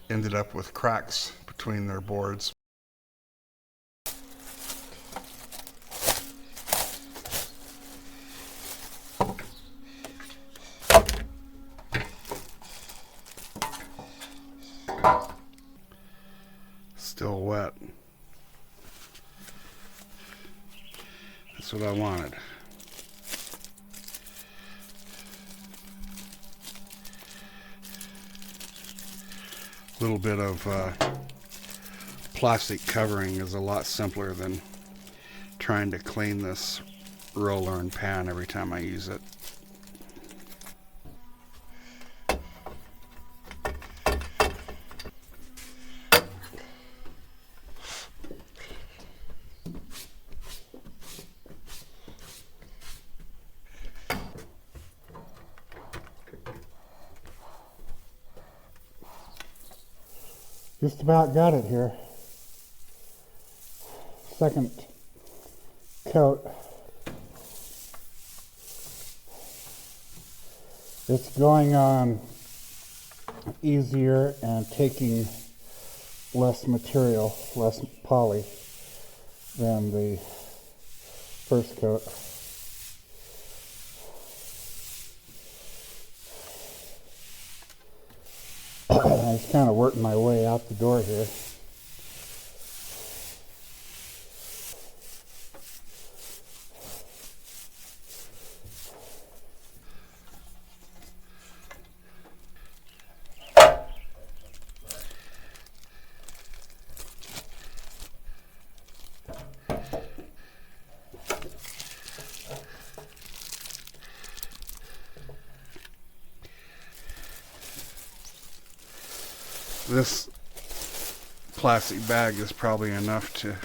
S1: ended up with cracks between their boards. Still wet. That's what I wanted. A little bit of plastic covering is a lot simpler than trying to clean this roller and pan every time I use it. Just about got it here. Second coat. It's going on easier and taking less material, less poly than the first coat. I was kind of working my way out the door here. This plastic bag is probably enough to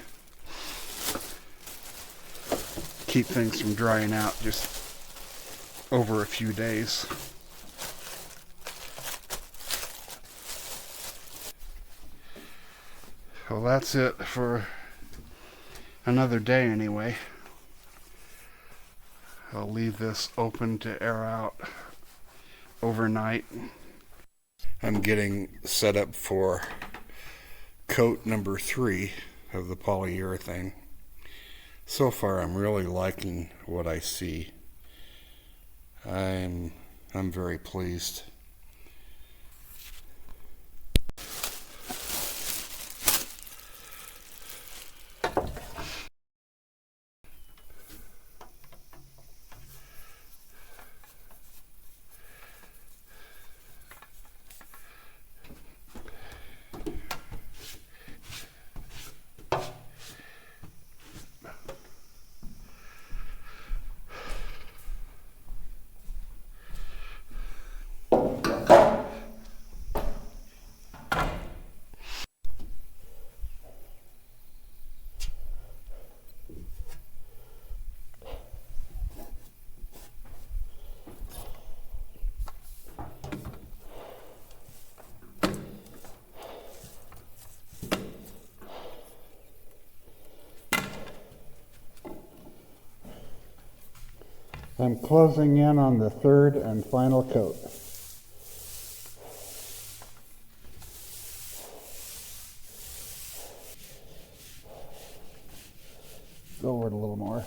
S1: keep things from drying out just over a few days. Well, that's it for another day anyway. I'll leave this open to air out overnight. I'm getting set up for coat number 3 of the polyurethane. So far I'm really liking what I see. I'm very pleased. I'm closing in on the third and final coat. Go over it a little more.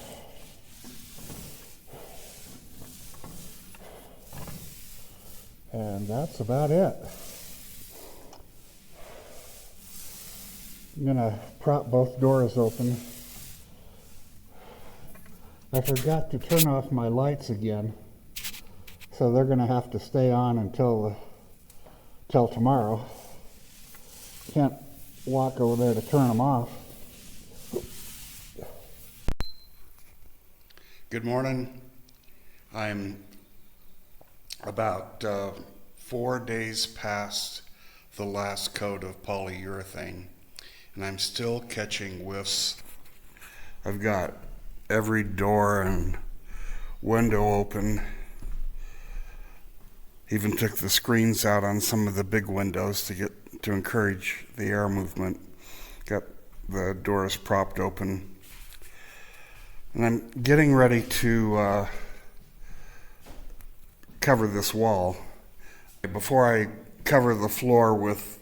S1: And that's about it. I'm gonna prop both doors open. I forgot to turn off my lights again, so they're gonna have to stay on until tomorrow. Can't walk over there to turn them off. Good morning. I'm about 4 days past the last coat of polyurethane, and I'm still catching whiffs. I've got every door and window open. Even took the screens out on some of the big windows to encourage the air movement. Got the doors propped open. And I'm getting ready to cover this wall. Before I cover the floor with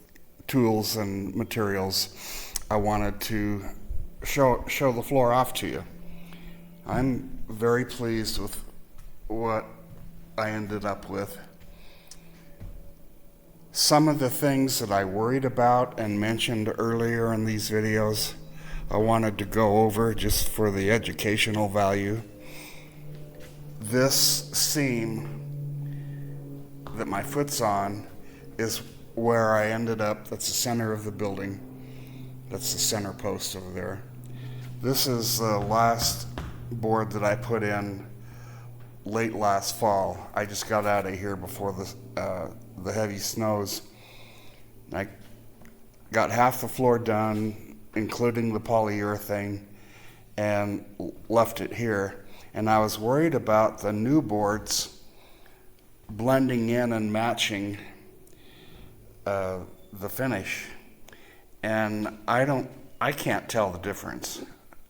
S1: tools and materials, I wanted to show the floor off to you. I'm very pleased with what I ended up with. Some of the things that I worried about and mentioned earlier in these videos, I wanted to go over just for the educational value. This seam that my foot's on is where I ended up. That's the center of the building. That's the center post over there. This is the last board that I put in late last fall. I just got out of here before the heavy snows. I got half the floor done, including the polyurethane, and left it here. And I was worried about the new boards blending in and matching the finish. And I can't tell the difference.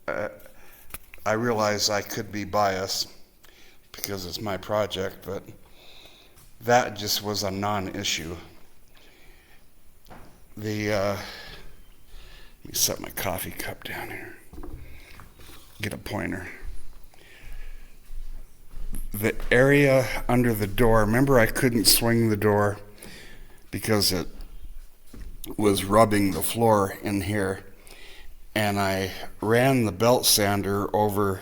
S1: I realize I could be biased because it's my project, but that just was a non-issue. Let me set my coffee cup down here. Get a pointer. The area under the door, remember I couldn't swing the door because it was rubbing the floor in here, and I ran the belt sander over.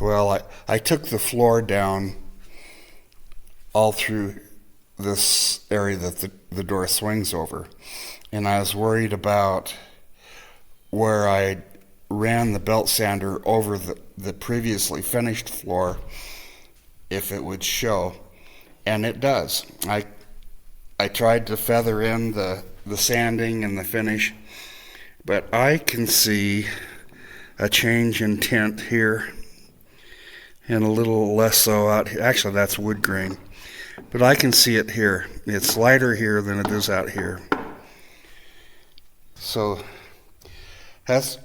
S1: Well, I took the floor down all through this area that the door swings over, and I was worried about where I ran the belt sander over the previously finished floor, if it would show, and it does. I tried to feather in the sanding and the finish, but I can see a change in tint here and a little less so out here. Actually, that's wood grain, but I can see it here. It's lighter here than it is out here. So that's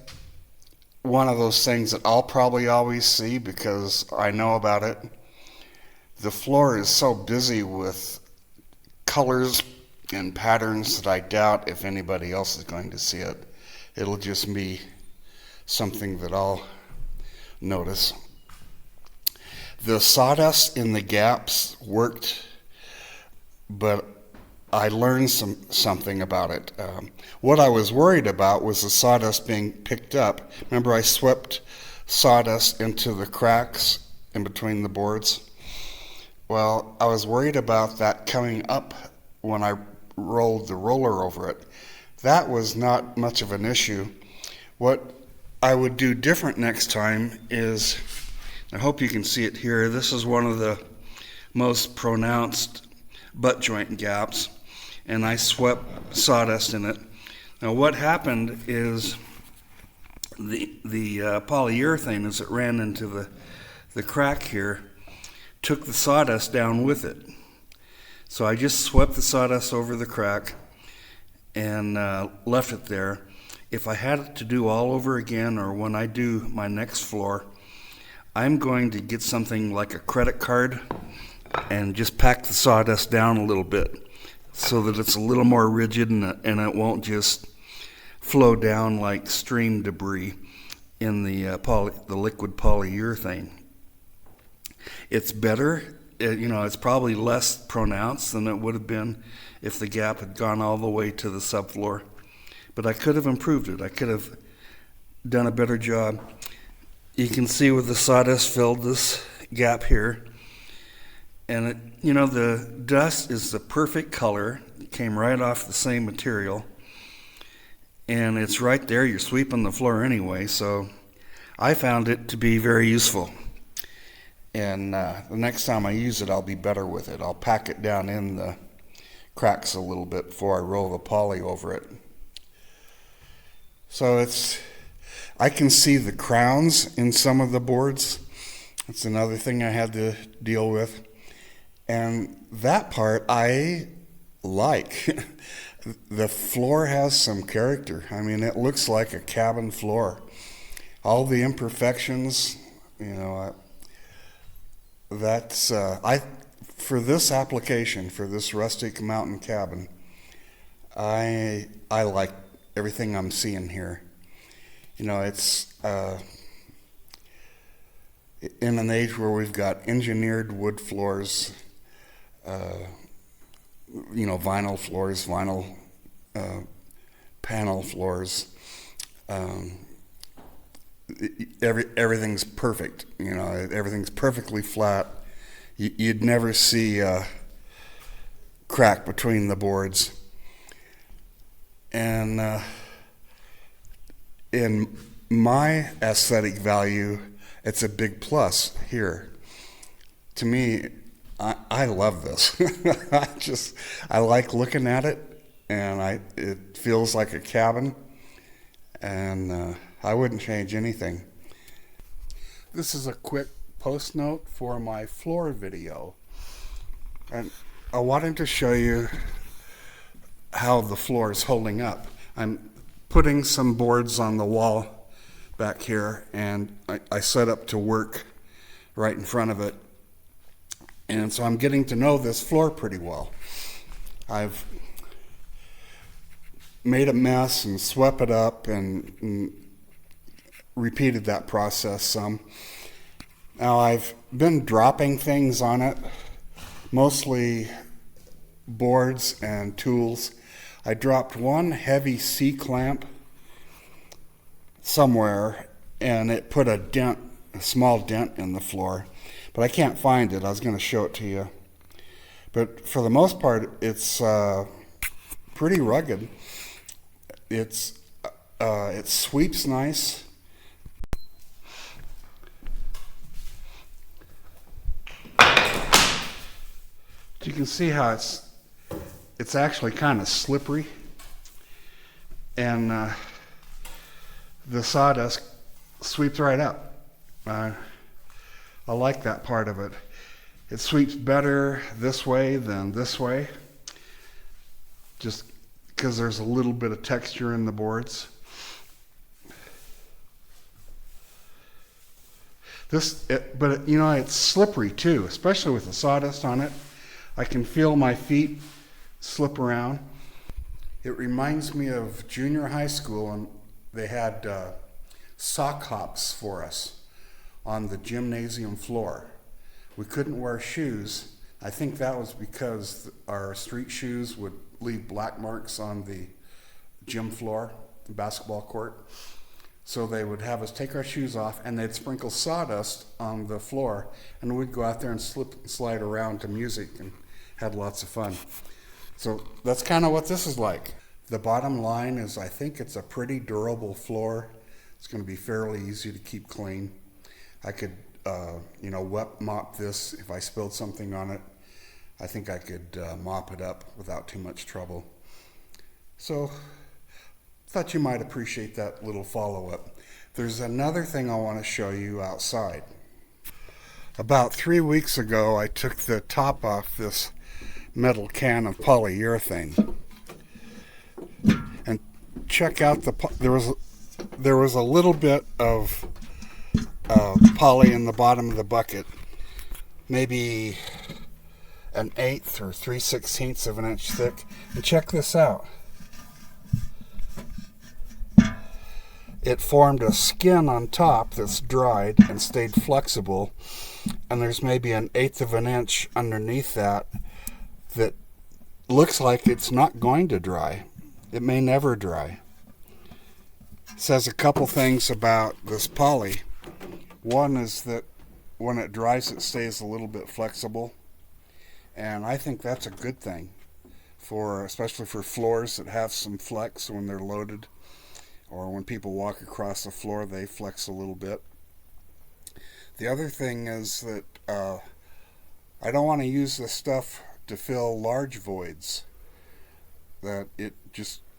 S1: one of those things that I'll probably always see because I know about it. The floor is so busy with colors and patterns that I doubt if anybody else is going to see it. It'll just be something that I'll notice. The sawdust in the gaps worked, but I learned something about it. What I was worried about was the sawdust being picked up. Remember, I swept sawdust into the cracks in between the boards? Well, I was worried about that coming up when I rolled the roller over it. That was not much of an issue. What I would do different next time is, I hope you can see it here, this is one of the most pronounced butt joint gaps, and I swept sawdust in it. Now what happened is the polyurethane, as it ran into the crack here, took the sawdust down with it. So I just swept the sawdust over the crack and left it there. If I had it to do all over again, or when I do my next floor, I'm going to get something like a credit card and just pack the sawdust down a little bit so that it's a little more rigid and it won't just flow down like stream debris in the liquid polyurethane. It's better, it's probably less pronounced than it would have been if the gap had gone all the way to the subfloor,
S2: but I could have improved it. I could have done a better job. You can see where the sawdust filled this gap here. And it, the dust is the perfect color. It came right off the same material. And it's right there. You're sweeping the floor anyway. So I found it to be very useful. And the next time I use it, I'll be better with it. I'll pack it down in the cracks a little bit before I roll the poly over it. So I can see the crowns in some of the boards. That's another thing I had to deal with. And that part I like. The floor has some character. I mean, it looks like a cabin floor. All the imperfections, for this application, for this rustic mountain cabin, I like everything I'm seeing here. It's in an age where we've got engineered wood floors, vinyl floors, vinyl panel floors. Everything's perfect. Everything's perfectly flat. You'd never see a crack between the boards. And in my aesthetic value, it's a big plus here. To me, I love this. I like looking at it, and it feels like a cabin, and I wouldn't change anything. This is a quick post note for my floor video, and I wanted to show you how the floor is holding up. I'm putting some boards on the wall back here, and I set up to work right in front of it. And so I'm getting to know this floor pretty well. I've made a mess and swept it up and repeated that process some. Now I've been dropping things on it, mostly boards and tools. I dropped one heavy C-clamp somewhere, and it put a small dent in the floor. But I can't find it. I was going to show it to you. But for the most part, it's pretty rugged. It sweeps nice. You can see how it's actually kind of slippery, and the sawdust sweeps right up. I like that part of it. It sweeps better this way than this way, just because there's a little bit of texture in the boards. But it's slippery too, especially with the sawdust on it. I can feel my feet slip around. It reminds me of junior high school, and they had sock hops for us on the gymnasium floor. We couldn't wear shoes. I think that was because our street shoes would leave black marks on the gym floor, the basketball court. So they would have us take our shoes off, and they'd sprinkle sawdust on the floor, and we'd go out there and slip and slide around to music and had lots of fun. So that's kind of what this is like. The bottom line is I think it's a pretty durable floor. It's going to be fairly easy to keep clean. I could, wet mop this if I spilled something on it. I think I could mop it up without too much trouble. So, thought you might appreciate that little follow-up. There's another thing I want to show you outside. About 3 weeks ago, I took the top off this metal can of polyurethane, and check out there was a little bit of poly in the bottom of the bucket, maybe an 1/8 or 3/16 of an inch thick. And check this out. It formed a skin on top that's dried and stayed flexible, and there's maybe an 1/8 of an inch underneath that looks like it's not going to dry. It may never dry.
S1: says a couple things about this poly. One is that when it dries, it stays a little bit flexible, and I think that's a good thing, especially for floors that have some flex when they're loaded, or when people walk across the floor, they flex a little bit. The other thing is that I don't want to use this stuff to fill large voids, that it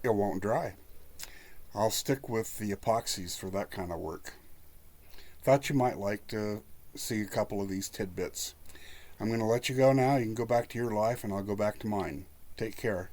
S1: won't dry. I'll stick with the epoxies for that kind of work. Thought you might like to see a couple of these tidbits. I'm going to let you go now. You can go back to your life, and I'll go back to mine. Take care.